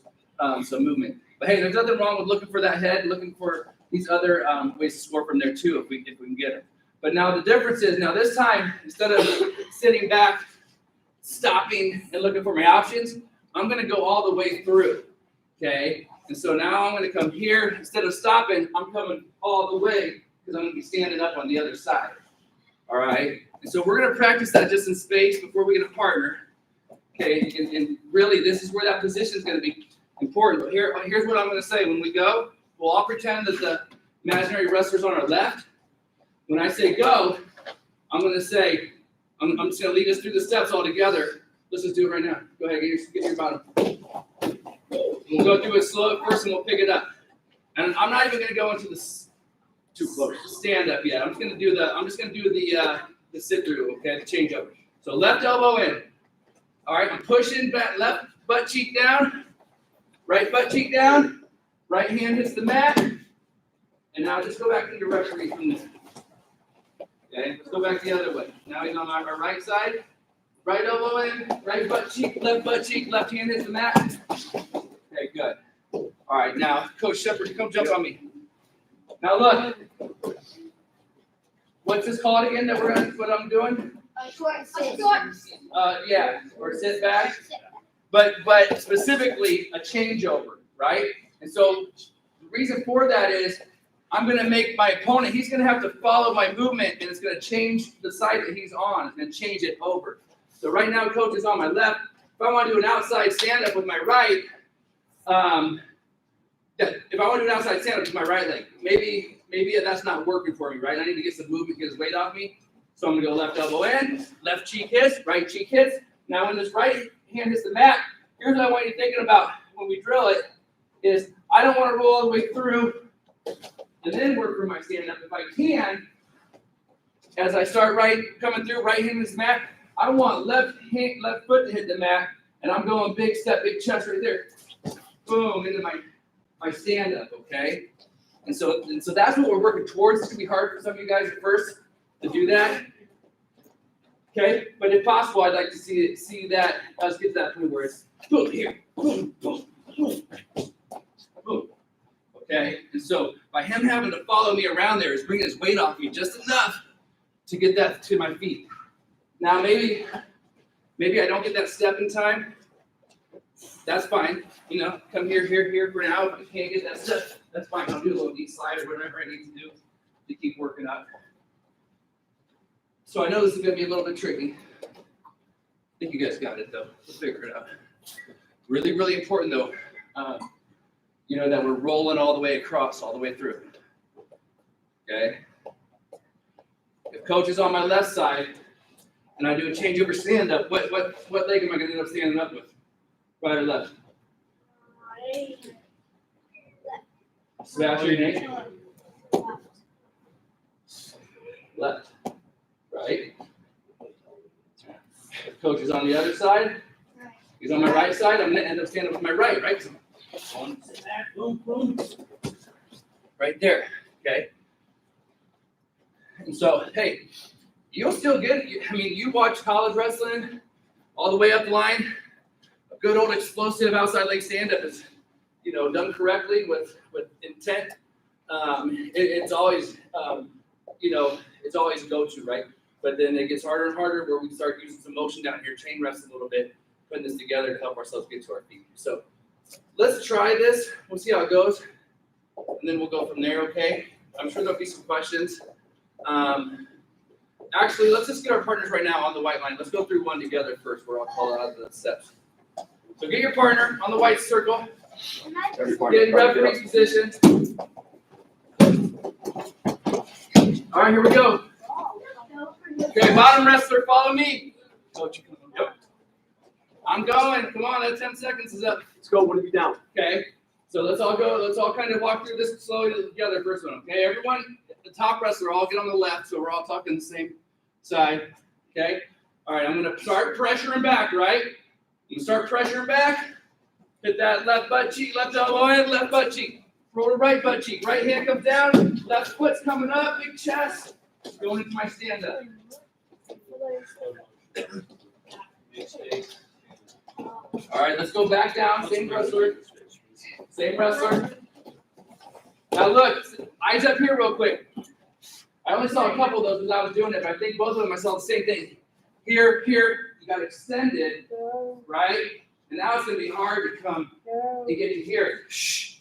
some movement. But hey, there's nothing wrong with looking for that head, looking for these other ways to score from there too, if we can get them. But now the difference is, now this time, instead of sitting back, stopping, and looking for my options, I'm going to go all the way through, okay? And so now I'm going to come here. Instead of stopping, I'm coming all the way because I'm going to be standing up on the other side, all right? And so we're going to practice that just in space before we get a partner, okay? And really, this is where that position is going to be important. But here's what I'm going to say. When we go, we'll all pretend that the imaginary wrestler's on our left. When I say go, I'm going to say, I'm just going to lead us through the steps all together. Let's just do it right now. Go ahead, get your bottom. We'll go through it slow at first, and we'll pick it up. And I'm not even going to go into this too close stand up yet. I'm just going to do the sit through, okay, the change over. So left elbow in. All right, I'm pushing back, left butt cheek down, right butt cheek down, right hand hits the mat, and now just go back to your referee from there. Okay, let's go back the other way. Now he's on our right side. Right elbow in, right butt cheek, left hand hits the mat. Okay, good. All right, now, Coach Shepard, come jump on me. Now look. What's this called again that what I'm doing? Short sit. Yeah, or sit back. But specifically a changeover, right? And so the reason for that is I'm going to make my opponent, he's going to have to follow my movement, and it's going to change the side that he's on. It's going to change it over. So right now, Coach is on my left. If I want to do an outside stand-up with my right, if I want to do an outside stand-up with my right leg, maybe that's not working for me, right? I need to get some movement, get his weight off me. So I'm going to go left elbow in, left cheek hits, right cheek hits. Now when this right hand hits the mat, here's what I want you thinking about when we drill it is I don't want to roll all the way through and then work for my stand-up. If I can, as I start coming through, right hand hits the mat, I want left foot to hit the mat, and I'm going big step, big chest right there. Boom, into my stand-up, okay? And so that's what we're working towards. It's going to be hard for some of you guys at first to do that. Okay? But if possible, I'd like to see that, us get to that point where it's boom, here, boom, boom, boom, boom. Okay? And so by him having to follow me around there is bringing his weight off me just enough to get that to my feet. Now maybe I don't get that step in time. that's fine. You know, come here for now. If you can't get that stuff, that's fine. I'll do a little deep slide or whatever I need to do to keep working up. So I know this is gonna be a little bit tricky. I think you guys got it though. We'll figure it out. Really, really important though. You know, that we're rolling all the way across, all the way through. Okay? If coach is on my left side and I do a changeover stand up, what leg am I gonna end up standing up with? Right or left? Sebastian, Nate? Left. Right? If coach is on the other side, he's on my right side, I'm gonna end up standing with my right? Boom, boom. Right there, okay? And so, hey, you'll still get it. I mean, you watch college wrestling all the way up the line. A good old explosive outside leg stand-up is, you know, done correctly with intent. It's always, you know, it's always a go-to, right? But then it gets harder and harder where we start using some motion down here, chain wrestling a little bit, putting this together to help ourselves get to our feet. So let's try this. We'll see how it goes. And then we'll go from there, okay? I'm sure there'll be some questions. Actually, let's just get our partners right now on the white line. Let's go through one together first where I'll call out the steps. So get your partner on the white circle. Get in referee's position. All right, here we go. Okay, bottom wrestler, follow me. Yep. I'm going. Come on, that 10 seconds is up. Let's go. What have you down? Okay, so let's all go. Let's all kind of walk through this slowly together. First one. Okay, everyone, the top wrestler, all get on the left, so we're all talking the same side. Okay. All right, I'm gonna start pressuring back. Right. I'm gonna start pressuring back. Hit that left butt cheek, left elbow in, left butt cheek. Roll the right butt cheek. Right hand comes down. Left foot's coming up. Big chest. Going into my stand up. All right, let's go back down. Same wrestler. Same wrestler. Now look, eyes up here real quick. I only saw a couple of those because I was doing it, but I think both of them I saw the same thing. Here, you got extended, right? And now it's going to be hard to come and get to here. Shh.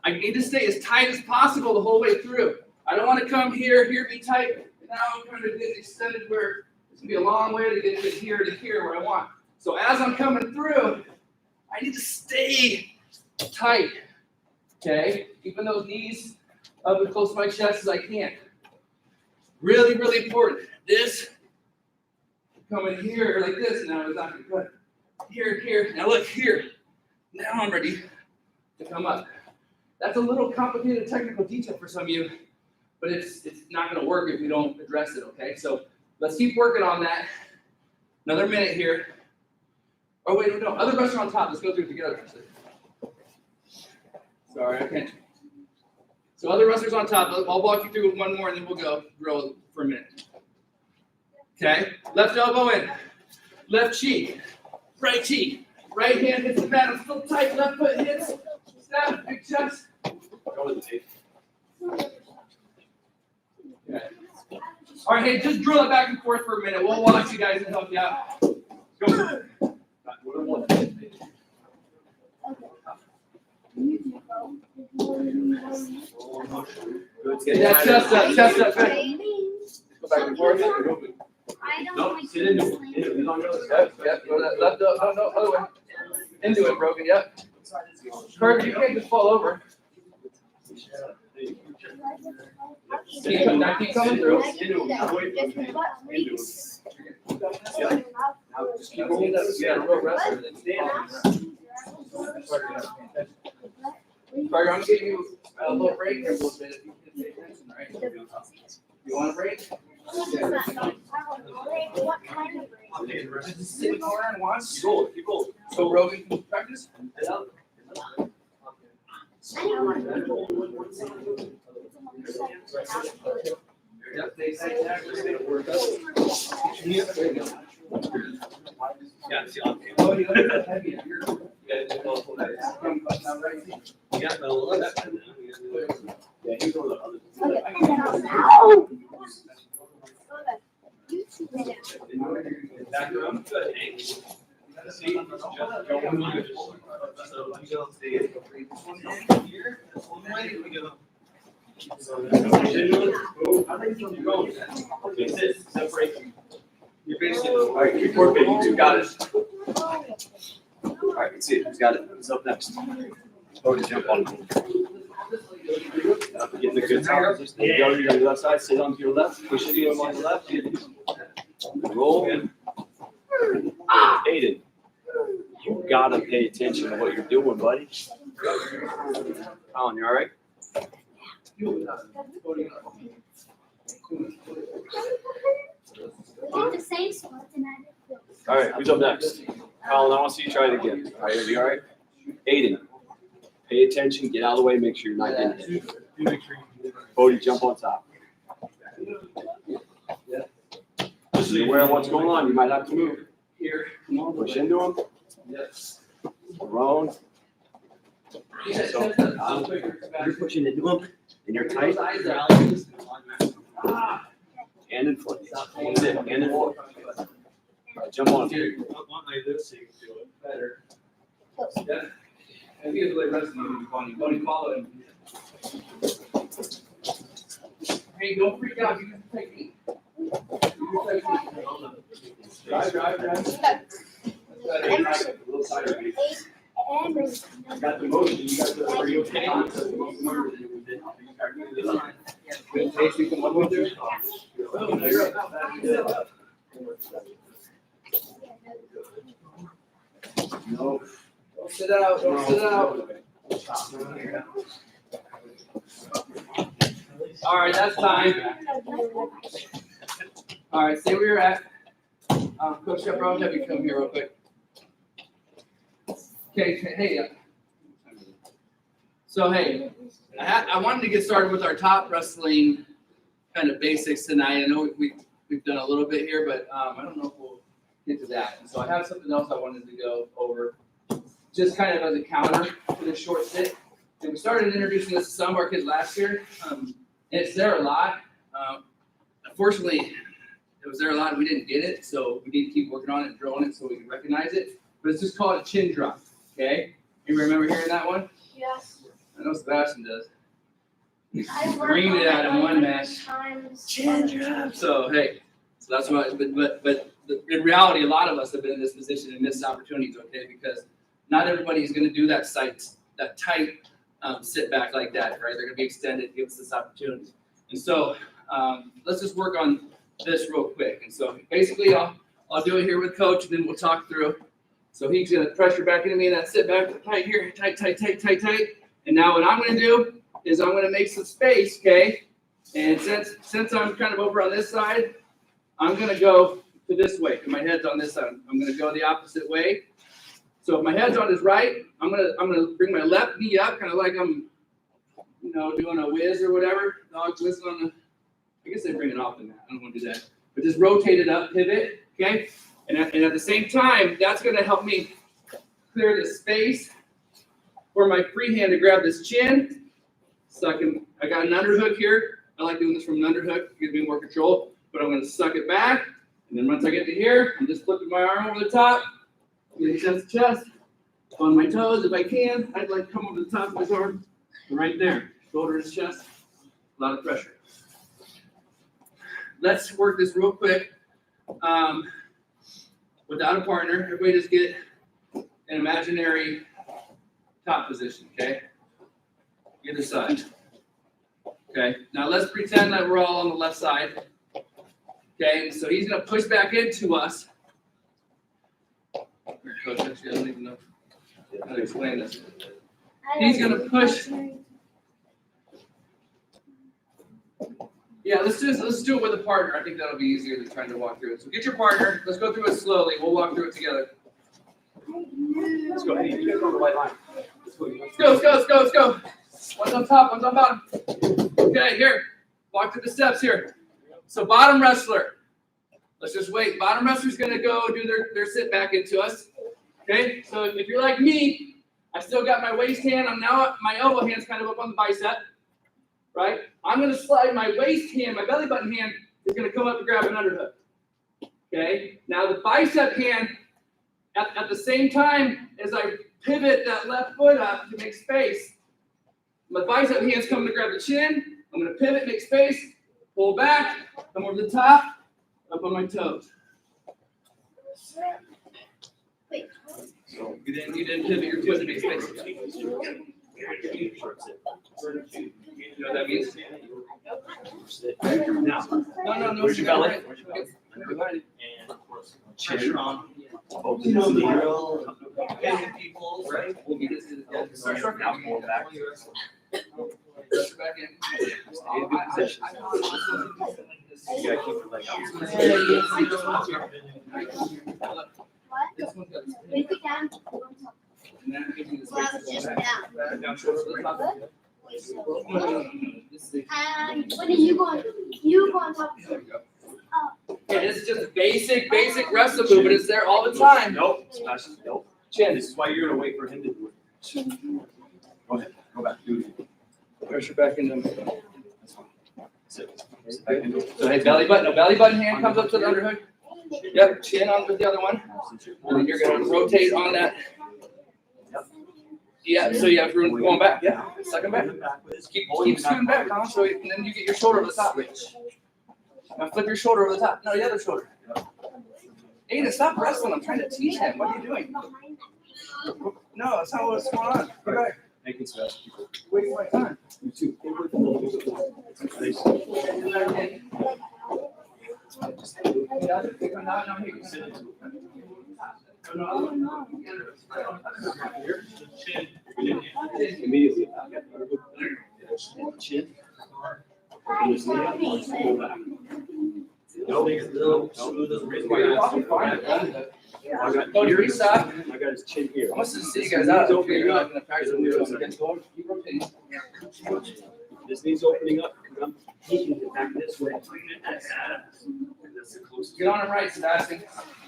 I need to stay as tight as possible the whole way through. I don't want to come here be tight, and now I'm kind of getting extended where it's going to be a long way to get to here where I want. So as I'm coming through, I need to stay tight, okay? Keeping those knees up as close to my chest as I can. Really, really important. This, coming here like this now is not going to good. Here. Now look here. Now I'm ready to come up. That's a little complicated technical detail for some of you, but it's not going to work if we don't address it, okay? So let's keep working on that. Another minute here. Oh, wait, no, other wrestler on top. Let's go through it together. Sorry, I can't. So other wrestlers on top. I'll walk you through one more, and then we'll go drill for a minute. Okay? Left elbow in. Left cheek. Right cheek. Right hand hits the mat. I'm still tight. Left foot hits. Snap. Big chest. Go with the tape. Okay. All right, hey, just drill it back and forth for a minute. We'll watch you guys and help you out. Go. Get that chest up, back. Go back and forth. I don't No, like sit into this it. one. Into it. He's on your other Yep, side. yep, go that left, no, other way. Into it, Brogan, yep. Kurt, you can't just fall over. Keep coming through. Now just keep rolling that. You got a real wrestler that's standing. Carter, I'm giving you a little break here a little bit if you can pay attention, all right? You want a break? What kind of break? Just sit in the corner and watch. Keep rolling. So Rogan can practice. Yep, they say Yeah, see, on. oh, you got heavy in here. Yeah, but a little left. Yeah, he's over the other. You two minutes. Back around. Good. Hey. See, just go with it. So we go here. That's one way. We go. How do you keep going? Okay, sit, separate. You're basically, all right, keep working, you two got it. All right, let's see, who's got it? Who's up next? Oh, to jump on. Getting the good time. Go to your left side, sit on your left, push it to your left. Roll. Aiden, you gotta pay attention to what you're doing, buddy. Colin, you all right? We did the same spot tonight. All right, who's up next? Colin, I want to see you try it again. All right, you all right? Aiden, pay attention, get out of the way, make sure you're not getting hit. Bodie, jump on top. Just so you're aware of what's going on, you might have to move. Here, come on. Push into him. Yes. Around. So, you're pushing into him, and you're tight. Hand and foot. That's it, hand and foot. All right, jump on him. One like this, so you can do it. Better. Yeah. And he is really wrestling on you. Don't follow him. Hey, don't freak out. You can take me. Drive. Emerson. Got the motion, you got the, are you okay? Good taste, you can one more through. No. Don't sit out, don't sit out. All right, that's time. All right, stay where you're at. Coach Shepard, I'll have you come here real quick. Okay, hey. So, hey, I wanted to get started with our top wrestling kind of basics tonight. I know we've done a little bit here, but I don't know if we'll get to that. And so I have something else I wanted to go over, just kind of as a counter to this short sit. And we started introducing this to some of our kids last year. And it's there a lot. Unfortunately, it was there a lot and we didn't get it, so we need to keep working on it and drilling it so we can recognize it. But it's just called a chin drop, okay? You remember hearing that one? Yes. I know Sebastian does. I worked Screamed it on out in like one a match. times. So, hey, so that's what, but in reality, a lot of us have been in this position and missed opportunities, okay? Because not everybody is going to do that tight sit back like that, right? They're going to be extended, give us this opportunity. And so let's just work on this real quick. And so basically, I'll do it here with Coach, and then we'll talk through. So he's going to pressure back into me and that sit back tight here, tight. And now what I'm going to do is I'm going to make some space, okay? And since I'm kind of over on this side, I'm going to go to this way. And my head's on this side. I'm going to go the opposite way. So if my head's on his right, I'm going to bring my left knee up, kind of like I'm, doing a whiz or whatever. Dog whistling on the. I guess they bring it off the mat. I don't want to do that. But just rotate it up, pivot, okay? And at the same time, that's going to help me clear the space for my free hand to grab this chin. So I got an underhook here. I like doing this from an underhook. It gives me more control. But I'm going to suck it back. And then once I get to here, I'm just flipping my arm over the top. Getting chest to chest. On my toes, if I can. I'd like to come over the top of his arm. Right there. Shoulder to chest. A lot of pressure. Let's work this real quick. Without a partner, everybody just get an imaginary top position, okay? Either side. Okay, now let's pretend that we're all on the left side. Okay, so he's gonna push back into us. Coach, actually, I don't even know how to explain this. He's gonna push. Yeah, let's do it with a partner. I think that'll be easier than trying to walk through it. So get your partner. Let's go through it slowly. We'll walk through it together. Let's go. Hey, you guys are on the right line. Let's go. One's on top, one's on bottom. Okay, here. Walk through the steps here. So bottom wrestler. Let's just wait. Bottom wrestler's going to go do their sit back into us. Okay, so if you're like me, I still got my waist hand. My elbow hand's kind of up on the bicep. Right? I'm going to slide my waist hand, my belly button hand is going to come up to grab an underhook. Okay? Now the bicep hand At the same time as I pivot that left foot up to make space, my bicep hand's coming to grab the chin. I'm going to pivot, make space, pull back, come over the top, up on my toes. Wait. So you didn't pivot your foot to make space. You know what that means? Now, No. Where's your belly? Behind it. And of course, chin on. You know the drill. Getting people, right? We'll get this. Start now, pull back. Press back in. Stay in good position. You gotta keep your leg out. This one's got a Break it down. and then give me the Well, space. just Back, down. down, shoulder to the top. Wait, so- No. This is And when are you going? You go on top of there it. we go. Okay, this is just a basic wrestling move, but it's there all the time. Nope, smash it. Nope. Chin. This is why you're gonna wait for him to do it. Go ahead, go back, do it. Pressure back into That's fine. Sit back into it. So hey, belly button hand comes up to the underhook. Yep, chin on with the other one. And then you're gonna rotate on that. Yeah, so you have room going back. Yeah, second back. Keep scooting back, huh? So and then you get your shoulder over the top. Now flip your shoulder over the top. No, the other shoulder. Aiden, stop wrestling. I'm trying to teach him. What are you doing? No, that's not what's going on. Go back. Make it fast. Wait my time. You too. Immediately. Chin. Coach, restop. I got his chin here. I must just see you guys out. You're not gonna practice when you're doing it. Keep rotating. This knee's opening up. He can get back this way. Get on it right, Sebastian.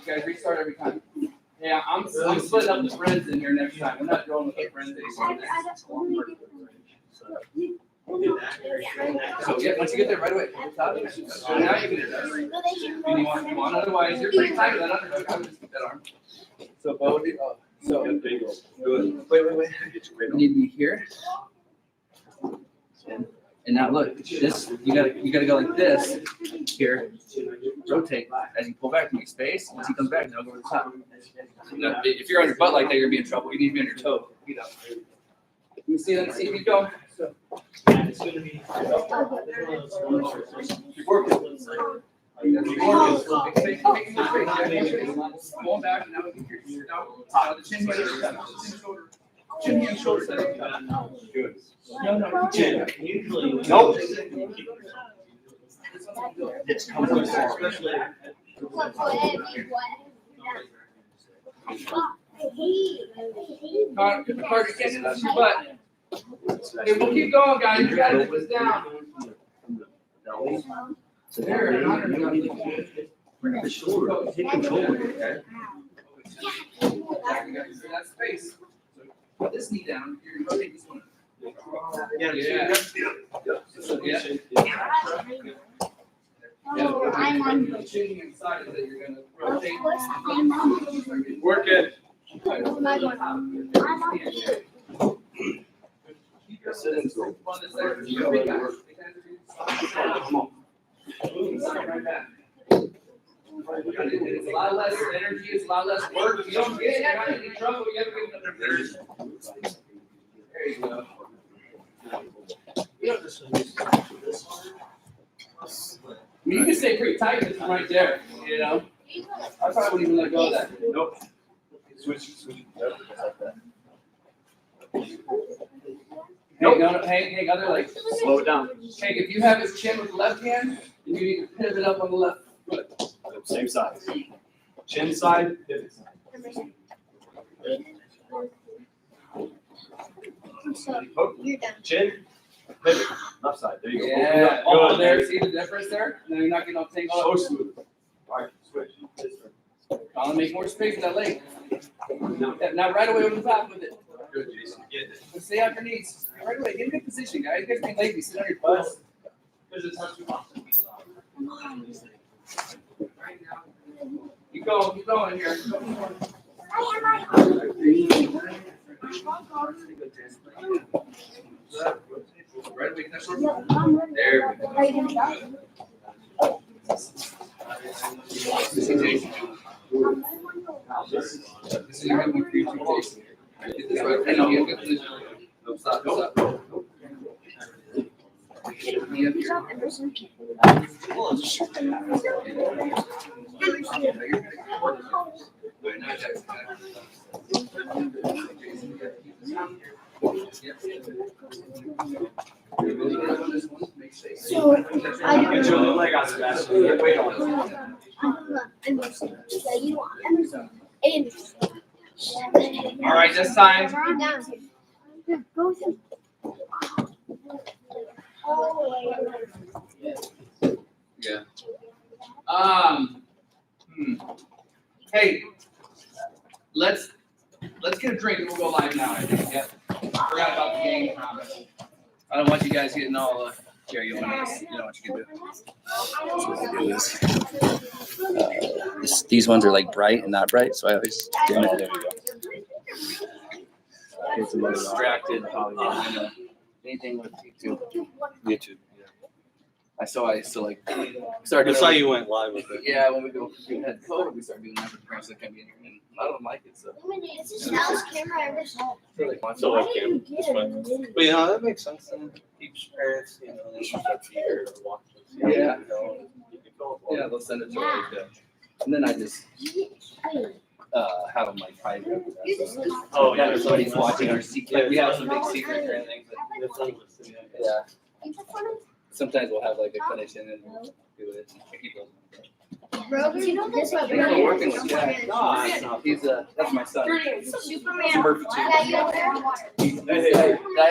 You guys restart every time. Yeah, I'm splitting up the friends in here next time. We're not going with the friends anymore. So yeah, once you get there right away. Top. So now you can do that. And you want, otherwise you're pretty tight with that underhook. I would just keep that arm. So bow, so There you go. Good. wait. You need to be here. And now look, this you gotta go like this here. Rotate as you pull back to make space. Once he comes back, then I'll go over the top. Now, if you're on your butt like that, you're gonna be in trouble. You need to be on your toe. Feet up. Let me see if you go. It's gonna be. Keep working. Make space. Pull back and now get your the chin here. Chin hand, shoulder set. Good. No, chin. Usually. Nope. It's coming especially. Carter, get in your butt. Okay, we'll keep going, guys. You gotta get this down. So there, bring up the shoulder. Take control of it, okay? That space. So put this knee down. You're gonna rotate this one. Yeah. I'm on. The chin hand side that you're gonna rotate. Work it. I'm on. Sit into it. Come on. Right back. It's a lot less energy, it's a lot less work. If you don't get it, you're not in trouble. You gotta get another version. There you go. I mean, you can stay pretty tight with this one right there, you know? I probably wouldn't even let go of that. Nope. Switch. Yep, just like that. Hang other leg. Slow it down. Hank, if you have his chin with the left hand, then you need to pivot up on the left foot. Same side. Chin side, pivot side. So, you're done. Chin, pivot, left side. There you go. Yeah. Open Oh, up. Good. there. See the difference there? Now you're not getting all tangled So up. smooth. All right, switch. I'll make more space for that leg. Now right away over the top with it. Good, Jason. Get it. Let's stay out your knees. Right away. Get in a good position, guys. You guys being lazy. Sit on your butts. Keep going here. Right, we can there we go. This is your heavenly creature, Jason. Get this right. Hang on, you get this. No, stop, stop. Me up here. Very nice, So, I Get your little leg out, Sebastian. Get weight on. Emerson. Yeah, you want Emerson. Anderson. All right, this time. Down here. Go with him. All the way. Yeah. Hey, let's get a drink and we'll go live now. I think. Yeah. Forgot about the game. Promise. I don't want you guys getting all here. You know what you can do. These ones are like bright and not bright, so I always do them. There you go. Distracted, probably. Anything with YouTube. YouTube. I still like started. I saw you went live with it. Yeah, when we had COVID, we started doing that for parents that come in here, and a lot of them like it. So It's the smallest camera I ever saw. So like him. But you know, that makes sense. And keeps parents, you know, they should start to hear or watch this. Yeah. You know, you can go yeah, they'll send it to us. And then I just have them like private. Oh, yeah, if somebody's watching our secret. Like, we have some big secret or anything, but yeah. Sometimes we'll have like a clinician and we'll do it. Bro, you know this? We're working with he's that's my son. Superman. Murphy too. I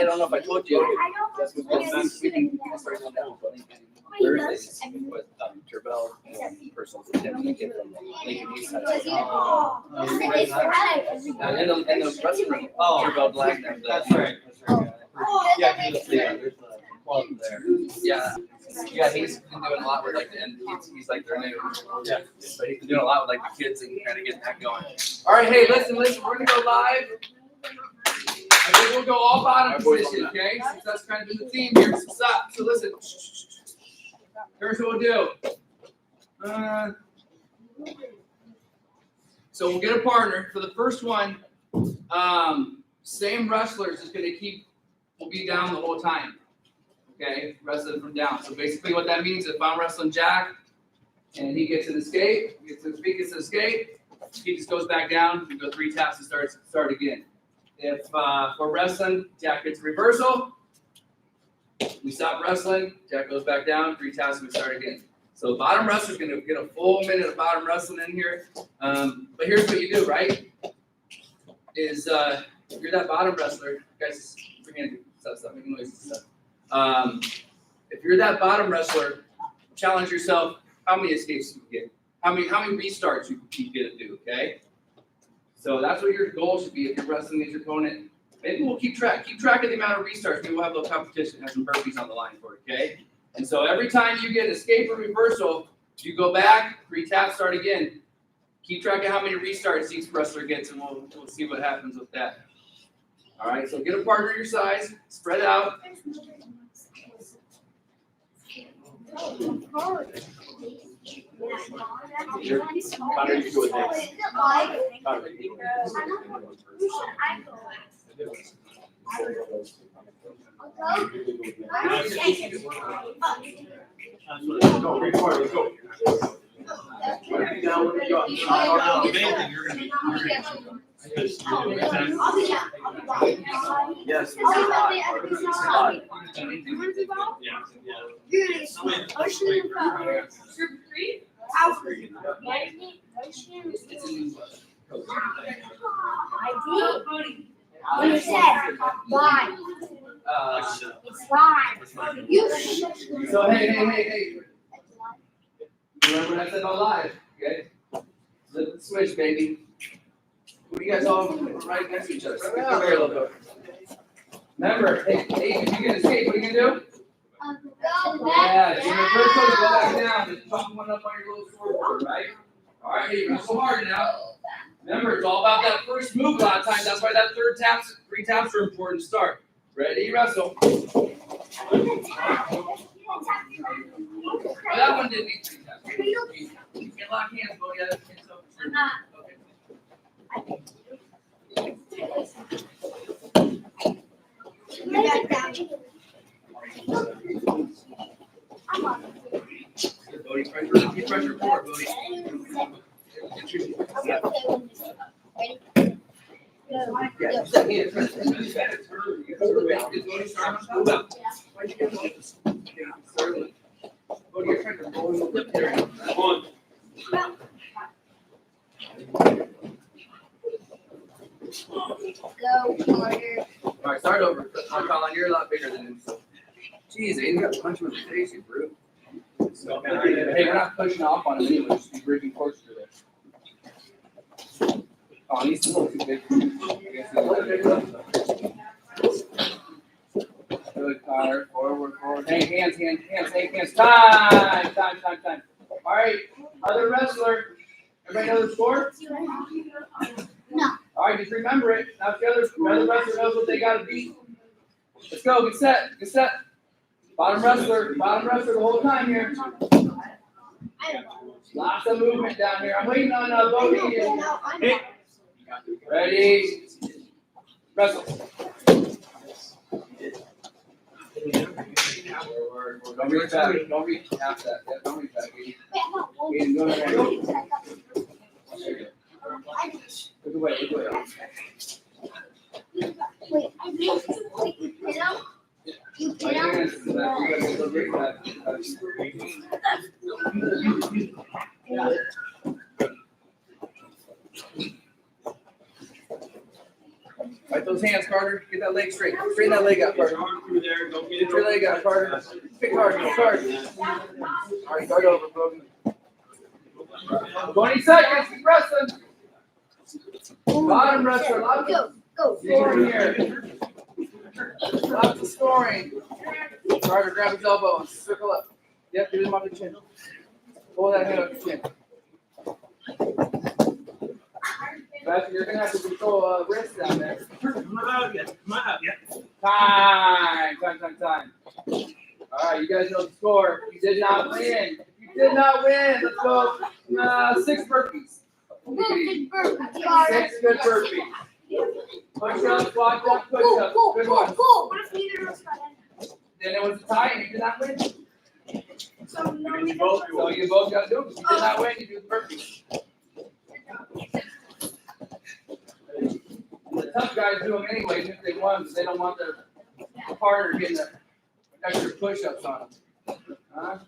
don't know if I told you. That's what we can start on that Thursdays with Turbell and personal attention get from Lincoln East Side. And the wrestling room. Turbell Black. That's right. Yeah, there's there. Yeah. Yeah, he's been doing a lot with like the end. He's like their new. Yeah. But he's been doing a lot with like the kids and kind of getting that going. All right, hey, listen. We're gonna go live. I think we'll go all bottom position, okay? Since that's kind of been the theme here. So stop. So listen. Here's what we'll do. So we'll get a partner for the first one. Same wrestlers is gonna will be down the whole time. Okay, wrestling from down. So basically what that means, if I'm wrestling Jack and he gets an escape, gets an escape, he just goes back down, we go 3 taps and start again. If we're wrestling, Jack gets a reversal, we stop wrestling, Jack goes back down, 3 taps and we start again. So the bottom wrestler's gonna get a full minute of bottom wrestling in here. But here's what you do, right? Is if you're that bottom wrestler, guys, stop making noises and stuff. If you're that bottom wrestler, challenge yourself how many escapes you can get, how many restarts you get to do, okay? So that's what your goal should be if you're wrestling against your opponent. Maybe we'll keep track of the amount of restarts. Maybe we'll have a little competition, have some burpees on the line for it, okay? And so every time you get escape or reversal, you go back, 3 taps, start again. Keep track of how many restarts each wrestler gets, and we'll see what happens with that. All right, so get a partner your size, spread out. Connor, you go with next. Connor, you Go, record, let's go. Yes. When you said live, it's live. You So hey. Remember what I said about live, okay? Flip the switch, baby. What do you guys all right next to each other? Come here a little bit. Remember, hey, if you get escape, what are you gonna do? Yeah, so your first one, go back down, just pump one up on your little scoreboard, right? All right, you're gonna go hard now. Remember, it's all about that first move a lot of times. That's why that three taps are important to start. Ready, wrestle. Oh, that one didn't need 3 taps. You can lock hands, go yeah. Okay. Bodie, pressure forward, Bodie. Alright, start over. Colin, you're a lot bigger than him. Jeez, you got to punch him in the face, you brute. Hey, we're not pushing off on him anyway, just be breaking course through there. Oh, he's a little too big. Good, Connor. Forward. Hey, hands. Time. All right, other wrestler. Everybody know the score? No. All right, just remember it. Now, if the other wrestler knows what they got to beat. Let's go. Get set. Bottom wrestler the whole time here. Lots of movement down here. I'm waiting on Bodie. Hey. Ready? Wrestle. Don't reach back. Don't reach half that. Yeah, don't reach back. Aiden, go ahead. Look away. Wait, you pin him? Right, those hands, Carter. Get that leg straight. Straighten that leg out, Carter. Get your leg out, Carter. Pick Carter. All right, start over, Brogan. 20 seconds. Keep wrestling. Bottom wrestler. Lots of scoring here. Lots of scoring. Carter, grab his elbow and circle up. Yep, get him on the chin. Pull that hand up the chin. Sebastian, you're gonna have to control wrist down there. Come out, yeah. Time. All right, you guys know the score. You did not win. Let's go. 6 burpees. 6 good burpees. Push-ups, squat jump, push-ups. Good one. Then it was a tie and you did not win. So you both got to do it. You did not win, you do the burpees. The tough guys do them anyway, if they won, because they don't want their partner getting the extra push-ups on them. Huh?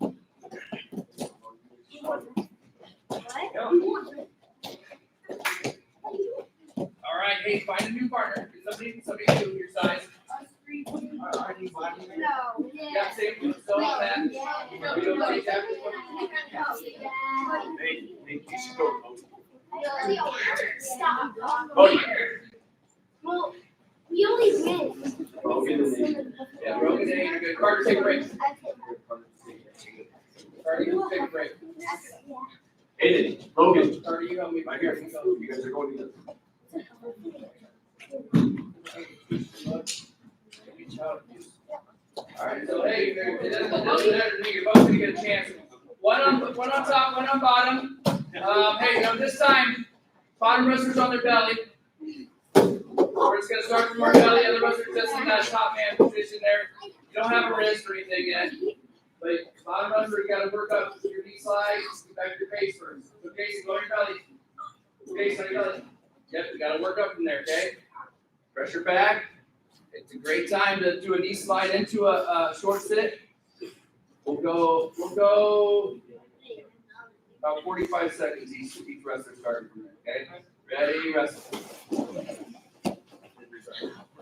All right, hey, find a new partner. Somebody new your size. Yeah, same. So on that. We don't take that. Stop. Bodie. Well, we only win. Yeah, Brogan, you're good. Carter, take a break. Carter, you take a break. Aiden, Logan. Carter, you help me right here. You guys are going to All right, so hey, it doesn't matter to me. You're both gonna get a chance. One on top, one on bottom. Hey, now this time, bottom wrestlers on their belly. We're just gonna start from our belly. Other wrestlers just in that top hand position there. You don't have a wrist or anything yet. But bottom wrestler, you gotta work up your knee slides. Get back to your base first. Okay, so go on your belly. Base on your belly. Yep, you gotta work up from there, okay? Pressure back. It's a great time to do a knee slide into a short sit. We'll go about 45 seconds each wrestler starting from there, okay? Ready, wrestle.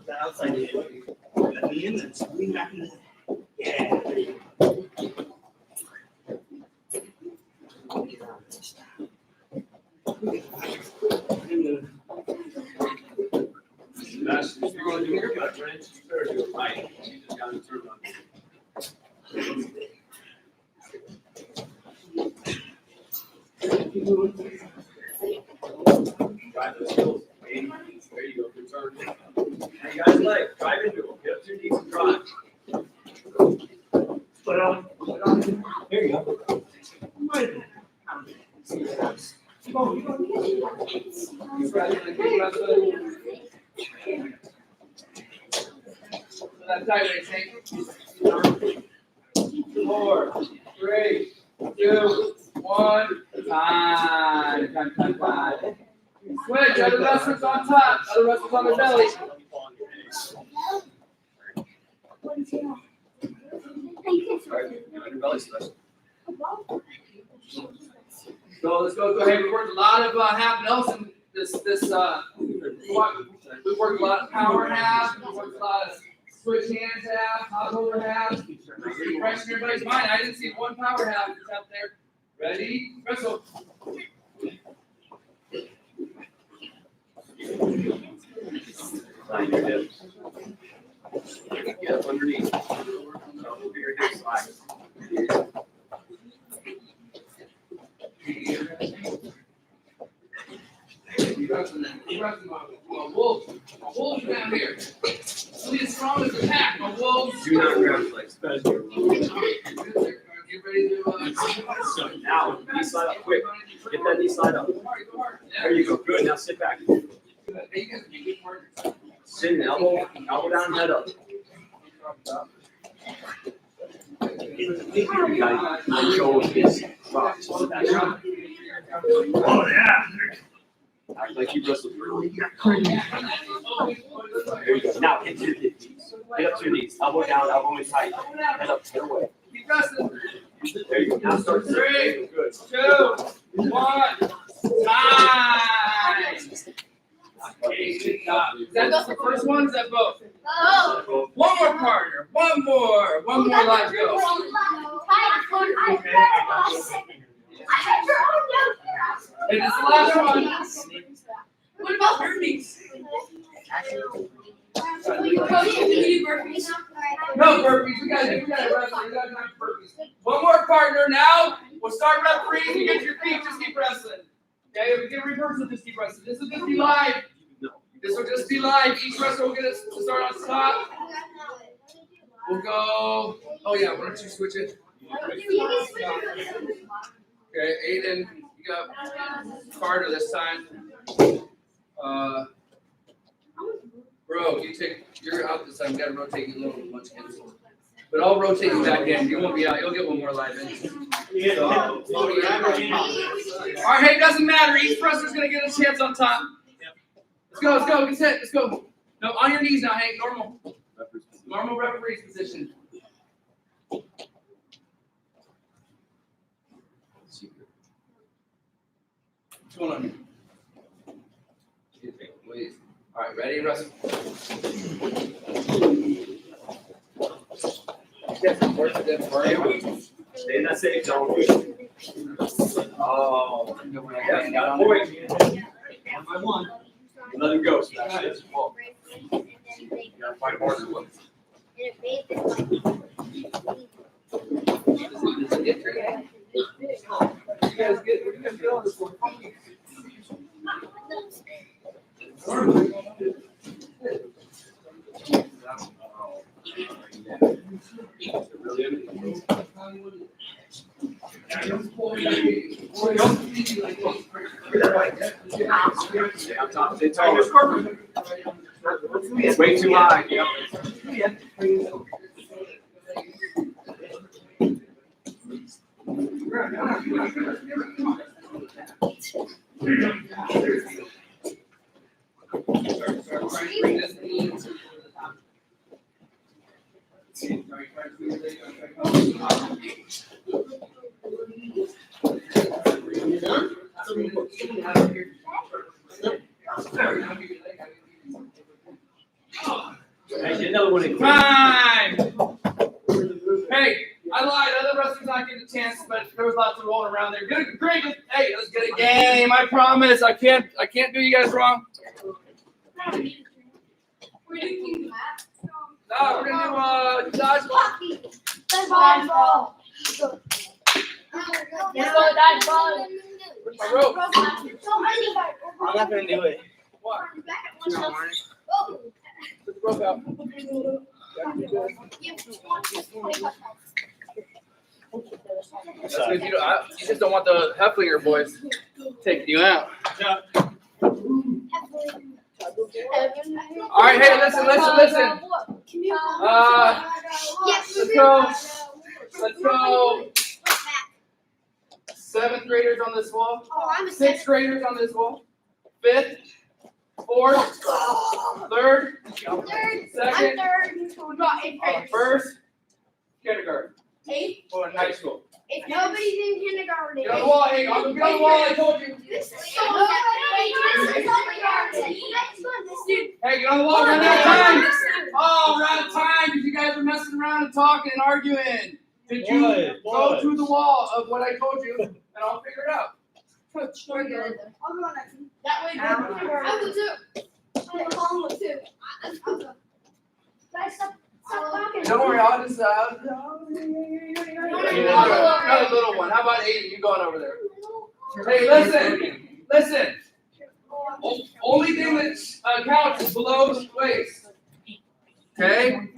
The outside in. Let me in and swing back in. Yeah. There you go. That's if you're going to do your gut, right? You better do it right. You just got to turn on. Drive There you go. That tight way, Tank. 4, 3, 2, 1. Time. Switch. Other wrestlers on top. Other wrestlers on their belly. Underbelly special. So let's go ahead. We worked a lot of half Nelson. We worked a lot of power half. We worked a lot of switch hands half, hot roller half. Fresh in everybody's mind. I didn't see one power half that's out there. Ready? Wrestle. Slide your hips. Get up underneath. Your hips slide. A wolf down here. Be as strong as a pack. A wolf. Do not grab legs. Get ready to. Now, knee slide up quick. Get that knee slide up. There you go. Good. Now sit back. Sit in elbow down, head up. Control his box. Oh yeah. Act like you wrestled for There you go. Now get to your knees. Get up to your knees. Elbow down, elbow in tight. Head up, head away. Keep pressing. There you go. Now start 3, good. 2, 1. Time. Is that just the first one? Is that both? One more partner. One more live go. And it's the last one. What about burpees? No burpees. We got it. We got time for burpees. One more partner now. We'll start refereeing. You get your feet. Just keep wrestling. Okay, if we get reversal, just keep wrestling. This will just be live. This will just be live. Each wrestler will get us to start on top. We'll go. Oh yeah, why don't you switch it? Okay, Aiden, you got Carter this time. Bro, you're out this time. You gotta rotate you a little much in. But I'll rotate you back in. You won't be out. You'll get one more live in. All right, hey, it doesn't matter. Each wrestler's gonna get a chance on top. Let's go. Get set. Let's go. No, on your knees now, Hank. Normal referee's position. What's going on here? Please. All right, ready, wrestle. Stay in that safe zone. Oh, yeah, got a point. 1 by 1. Let him go. So that's his fault. You gotta fight harder. You guys get on this one. It's way too high. Yep. Hey, another one in. Time! Hey, I lied. Other wrestlers not getting a chance, but there was lots of rolling around there. Great. Hey, let's get a game. I promise. I can't do you guys wrong. No, we're gonna do dodgeball. Where's my rope? I'm not gonna do it. What? No, Put the rope out. That's good. You just don't want the Hefflinger boys taking you out. All right, hey, listen. Let's go. 7th graders on this wall. Oh, I'm a 6th graders on this wall. 5th, 4th, 3rd, I'm 2nd, third. Got 8th grade. 1st, kindergarten, 8th. or high school. If nobody's in kindergarten. Get on the wall, hey, get on the wall, I told you. Hey, get on the wall, run out of time. Oh, we're out of time because you guys are messing around and talking and arguing. Did you go to the wall of what I told you, and I'll figure it out. That way, I'll go too. I'll go too. Guys, stop talking. Don't worry, I'll just, another little one. How about Aiden? You going over there? Hey, listen. Only thing that counts is below the waist. Okay?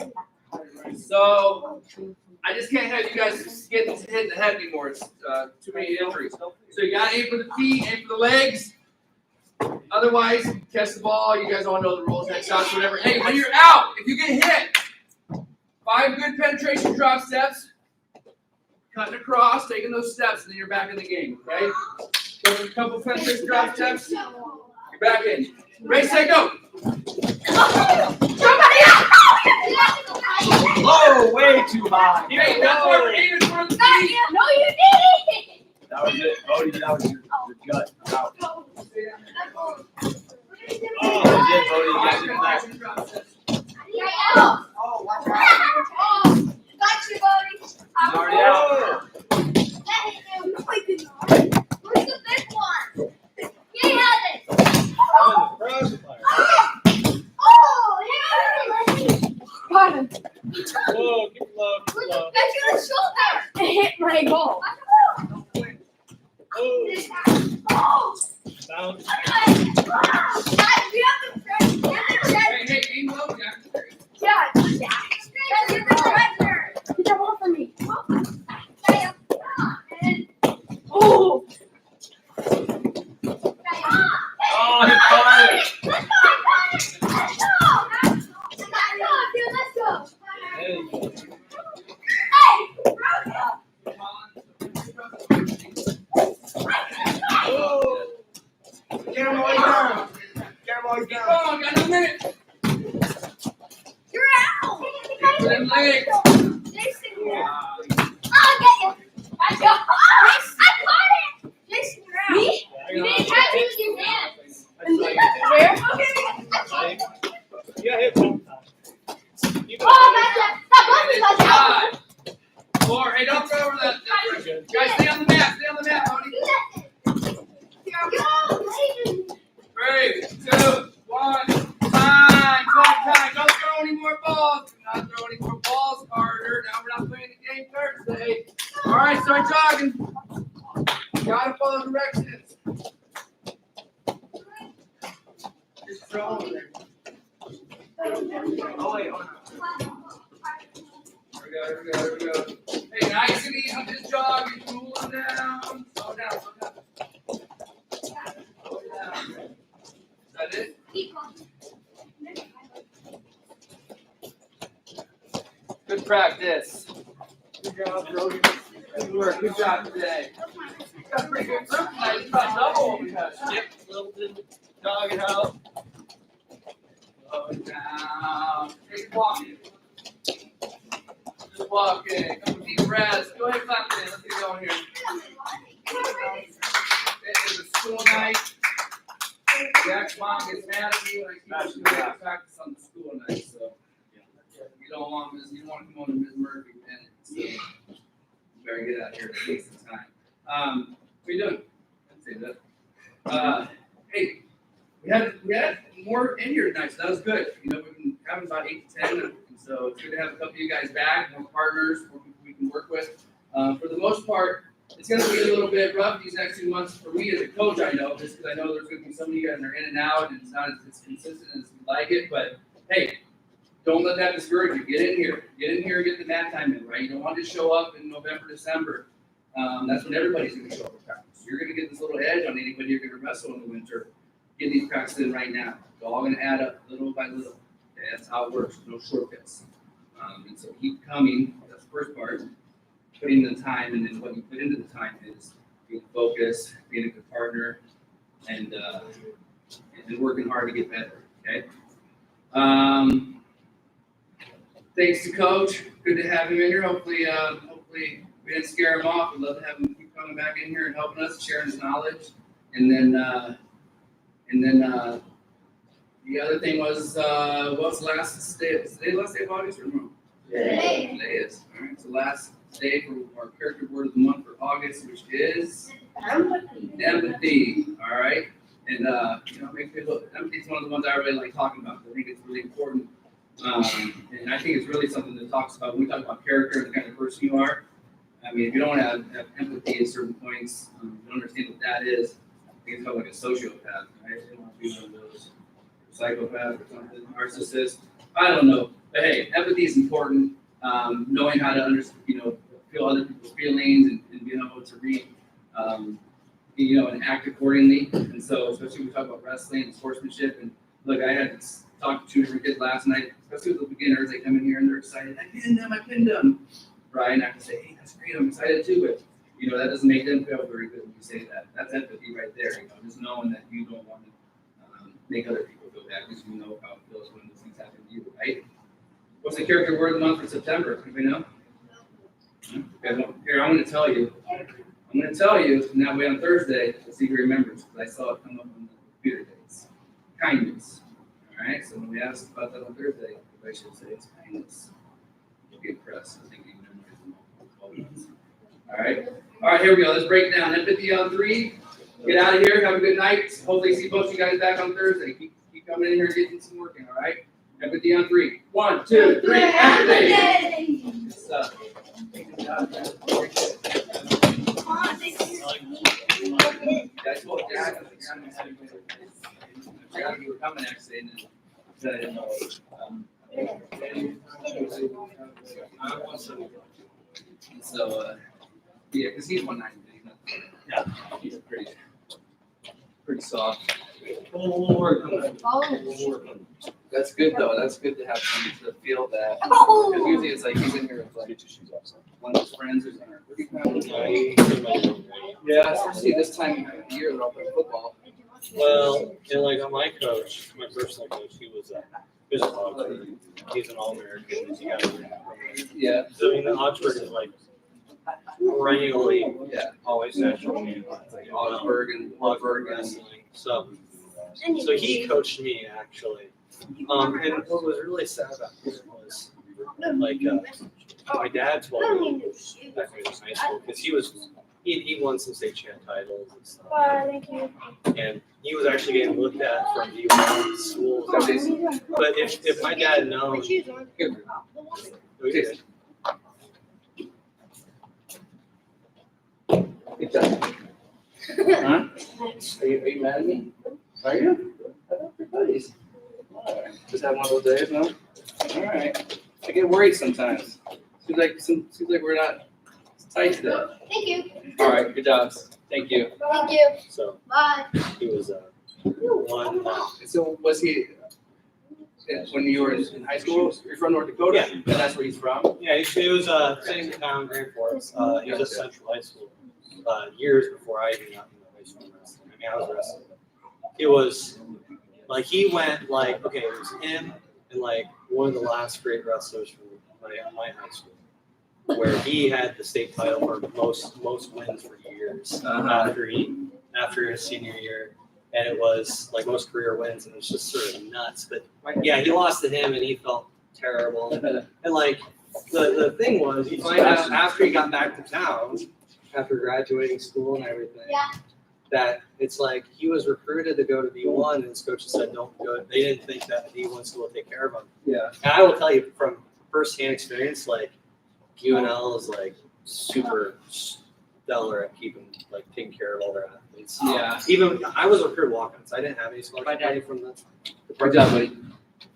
So, I just can't have you guys get hit in the head anymore. It's too many injuries. So you gotta aim for the feet, aim for the legs. Otherwise, catch the ball. You guys all know the rules, head shots, whatever. Hey, when you're out, if you get hit, 5 good penetration drop steps, cutting across, taking those steps, and then you're back in the game, okay? Go a couple penetration drop steps, you're back in. Ready, set, go! Oh, way too high. Hey, that's where we're aiming for the feet. No, you didn't. That was it. Bodie, that was your gut. Out. Oh, you did, Bodie. You guys did that. Got you, buddy. He's already out. Where's the big one? He had it. Got him. Whoa, keep low, keep With low. the back of the shoulder. It hit my goal. Oh, Oh. bounce. Guys, we have to press. Hey, aim low, Jack. Yeah. Get that ball for me. Oh. Oh, he caught it. Let's go. There you go. Hey, Get him all down. Get him all Keep down. going, got 1 minute. you're out. For them legs. Jason, I'll get you. I got it. Jason, you're out. Me? You didn't catch it with your hands. Where? Okay. You got hit one time. Keep it Oh, that's it. That wasn't my job. 5, 4. Hey, don't go over that. Guys, stay on the mat, Tony. 3, 2, 1. Time. Don't throw any more balls. Do not throw any more balls, Carter. Now we're not playing the game Thursday. All right, start jogging. Gotta follow directions. Just throw over there. Oh, wait. Here we go. Hey, nice and easy, just jogging, cooling down. Slow down. Slow down. Is that it? Good practice. Good job, Brody. Good work. Good job today. Got a pretty good group tonight. It's about double what we had. Yep. Littleton, jog it out. Slow it down. Take a walk. Just walking. Couple deep breaths. Go ahead, clap it in. Let's get going here. It is a school night. Jack's mom gets mad at me when I keep doing practice on the school night, so you don't want to come on to Ms. Murphy and so you better get out here at least in time. What are you doing? I'd say that. Hey, we had more in here tonight, so that was good. You know, we've been having about 8 to 10, and so it's good to have a couple of you guys back, more partners, more people we can work with. For the most part, it's going to be a little bit rough these next 2 months for me as a coach, I know, just because I know there's going to be some of you guys that are in and out, and it's not as consistent as you like it, but hey, don't let that discourage you. Get in here, get the mat time in, right? You don't want to show up in November, December. that's when everybody's gonna show up for practice. You're gonna get this little edge on anybody you're gonna wrestle in the winter. Get these practices in right now. It's all gonna add up little by little. Okay, that's how it works, no shortcuts. And so keep coming, that's the first part. Putting the time, and then what you put into the time is being focused, being a good partner, and working hard to get better, okay? Thanks to Coach, good to have him in here. Hopefully we didn't scare him off. We'd love to have him keep coming back in here and helping us, sharing his knowledge. And then the other thing was, what's the last day? Is today the last day of August or no? Today. Today is. All right, it's the last day for our character word of the month for August, which is empathy. All right, and makes me look. Empathy is one of the ones I really like talking about. I think it's really important, and I think it's really something that talks about when we talk about character and the kind of person you are. I mean, if you don't have empathy at certain points, you don't understand what that is. I think it's called like a sociopath, right? You don't want to be one of those psychopath or something, narcissist. I don't know, but hey, empathy is important. Knowing how to understand, feel other people's feelings and being able to read, and act accordingly. And so, especially when we talk about wrestling and sportsmanship, and look, I had talked to 2 different kids last night, especially with the beginners. They come in here and they're excited. I pinned them. Right? And I can say, hey, that's great. I'm excited too, but that doesn't make them feel very good when you say that. That's empathy right there. Just knowing that you don't want to make other people feel bad because you know how it feels when those things happen to you, right? What's the character word of the month for September? Anybody know? Here, I'm going to tell you. I'm going to tell you, and that way on Thursday, we'll see who remembers, because I saw it come up on the computer dates. Kindness. All right, so when we ask about that on Thursday, everybody should say it's kindness. You'll be impressed. I think you can memorize them all. All right, here we go. Let's break it down. Empathy on 3. Get out of here. Have a good night. Hopefully see both of you guys back on Thursday. Keep coming in here and getting some work in, all right? Empathy on 3. 1, 2, 3, empathy! Good stuff. Good job, man. Guys, both guys, you were coming actually, and then I didn't know. So, yeah, because he's 190. Yeah, he's pretty soft. That's good though. That's good to have somebody to feel that. Because usually it's like he's in here with like one of his friends or something. Yeah, especially this time of the year, they're all playing football. Well, and like on my coach, my personal coach, he was a boxer. He's an All-American. Yeah. So I mean, the Oxford is like perennially always national champion. Augsburg and Wrestling. So he coached me actually. And what was really sad about it was like my dad told me back when he was in high school because he won some state champ titles and stuff. Thank you. And he was actually getting looked at from D1 schools. But if my dad had known, Good job. Huh? Are you mad at me? Are you? I thought we're buddies. All right. Just have one of those days, no? All right. I get worried sometimes. Seems like we're not tight today. Thank you. All right. Good jobs. Thank you. Thank you. so Bye. he was one. So was he when you were in high school? You're from North Dakota. Yeah. And that's where he's from. Yeah, he was same town, Grand Forks. He was at Central High School years before I even got into high school wrestling. I mean, I was wrestling. It was like he went like okay, it was him and like one of the last great wrestlers from my high school, where he had the state title for most wins for years after his senior year, and it was like most career wins, and it was just sort of nuts. But yeah, he lost to him, and he felt terrible. And like the thing was, you find out after he got back to town, after graduating school and everything, that it's like he was recruited to go to D1, and his coaches said don't go. They didn't think that a D1 school would take care of him. Yeah. And I will tell you from firsthand experience, like UNL is like super stellar at taking care of all their athletes. Yeah. Even I was a recruited walk-ons. I didn't have any scholarship money from the Good job, buddy.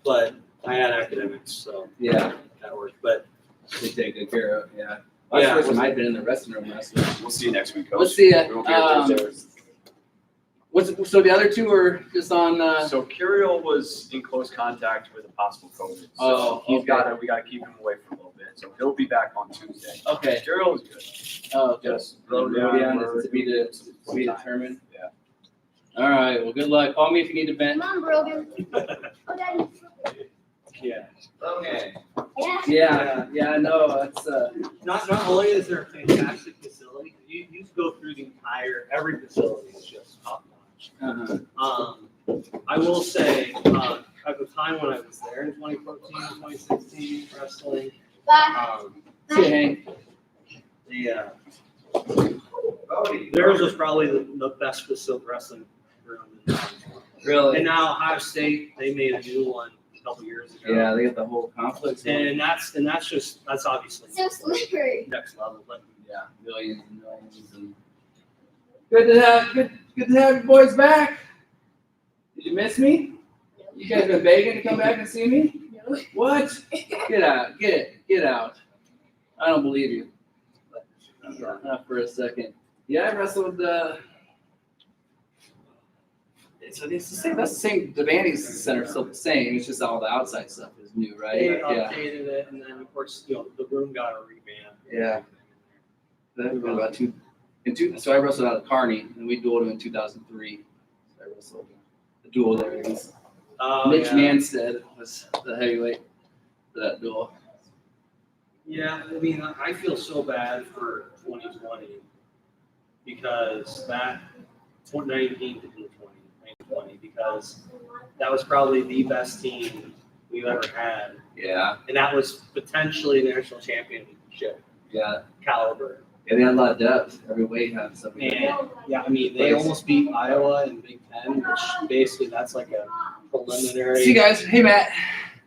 but I had academics, so Yeah. that worked. But They take good care of. Yeah. That's Yeah. the first time I've been in the wrestling room wrestling. We'll see you next week, Coach. Let's see ya. We won't be here Thursday. So the other two are just on. So Curiel was in close contact with a possible COVID. So Oh, we okay. gotta keep him away for a little bit. So he'll be back on Tuesday. Okay. Curiel is good. Oh, Just Rodion is to be determined. Yeah. All right. Well, good luck. Call me if you need to vent. Come on, Brogan. Oh, Daddy. Yeah. Okay. Yeah. Yeah. I know. That's Not only is there a fantastic facility, you go through the entire, every facility is just top notch. I will say, at the time when I was there in 2014, 2016, wrestling, Bye. See you, Hank. theirs was probably the best facility wrestling room. Really? And now Ohio State, they made a new one a couple years ago. Yeah, they got the whole complex. And that's obviously So slippery. next level, but Yeah, millions and millions. And good to have you boys back. Did you miss me? You guys been begging to come back and see me? No. What? Get out! Get out! I don't believe you. Not for a second. Yeah, I wrestled. So it's the same. That's the same. The Vandy's Center is still the same. It's just all the outside stuff is new, right? they Yeah. updated it, and then of course, the room got a revamp. Yeah. That was about so I wrestled out of Kearney, and we dueled him in 2003. So I wrestled the duel there. Mitch Manstead was the heavyweight for that duel. Yeah, I mean, I feel so bad for 2020 because that 2019 to 2020 because that was probably the best team we've ever had, Yeah. and that was potentially national championship Yeah. caliber. Yeah, they had a lot of depth. Every weight had something. And yeah, I mean, they almost beat Iowa in Big Ten, which basically that's like a preliminary. See you guys. Hey Matt.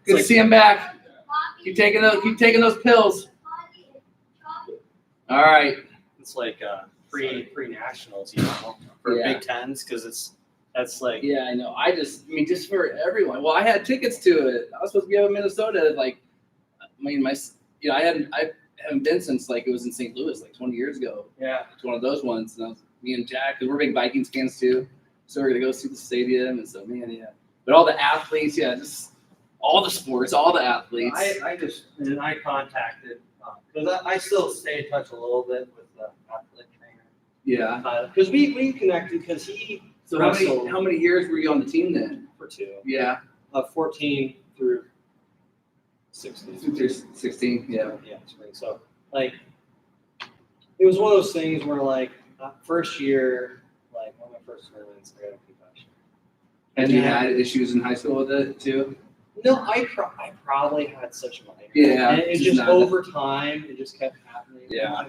Good to like- see him back. Keep taking those pills. All right. It's like pre-nationals, for Yeah. Big Tens, because that's like. Yeah, I know. Just for everyone. Well, I had tickets to it. I was supposed to be up in Minnesota. I haven't been since it was in St. Louis 20 years ago. Yeah. It's one of those ones. And me and Jack, because we're big Vikings fans too. So we're gonna go see the stadium, and so yeah. But all the athletes, just all the sports, all the athletes. I contacted because I still stay in touch a little bit with the athletic trainer. Yeah. Because we connected because he So wrestled how many years were you on the team then? for 2. Yeah. 14 through 16. 16. Yeah. Yeah, spring. So it was one of those things where first year, one of my first tournaments, I got a concussion. And you had issues in high school with it too? No, I probably had such minor. Yeah, And it just just not over time, it just kept happening. Yeah.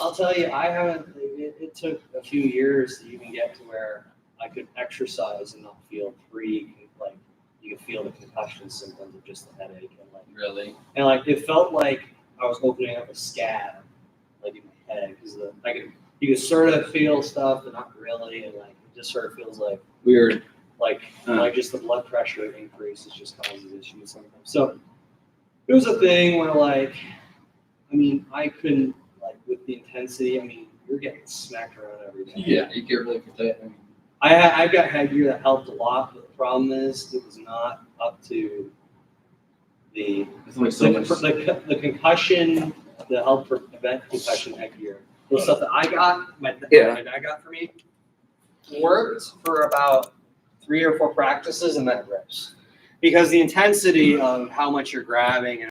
I'll tell you, I haven't. It took a few years to even get to where I could exercise and not feel free. You could feel the concussion symptoms of just the headache and Really? and it felt like I was opening up a scab in my head because you could sort of feel stuff but not really, and it just sort of feels like Weird. just the blood pressure increase just causes issues sometimes. So it was a thing where I couldn't with the intensity. You're getting smacked around every day. Yeah, you get really protected. I've got headgear that helped a lot, but the problem is it was not up to the There's only so much. the concussion, the help prevent concussion headgear. The stuff that I got, my dad got for me, worked for about 3 or 4 practices and then it rips. Because the intensity of how much you're grabbing and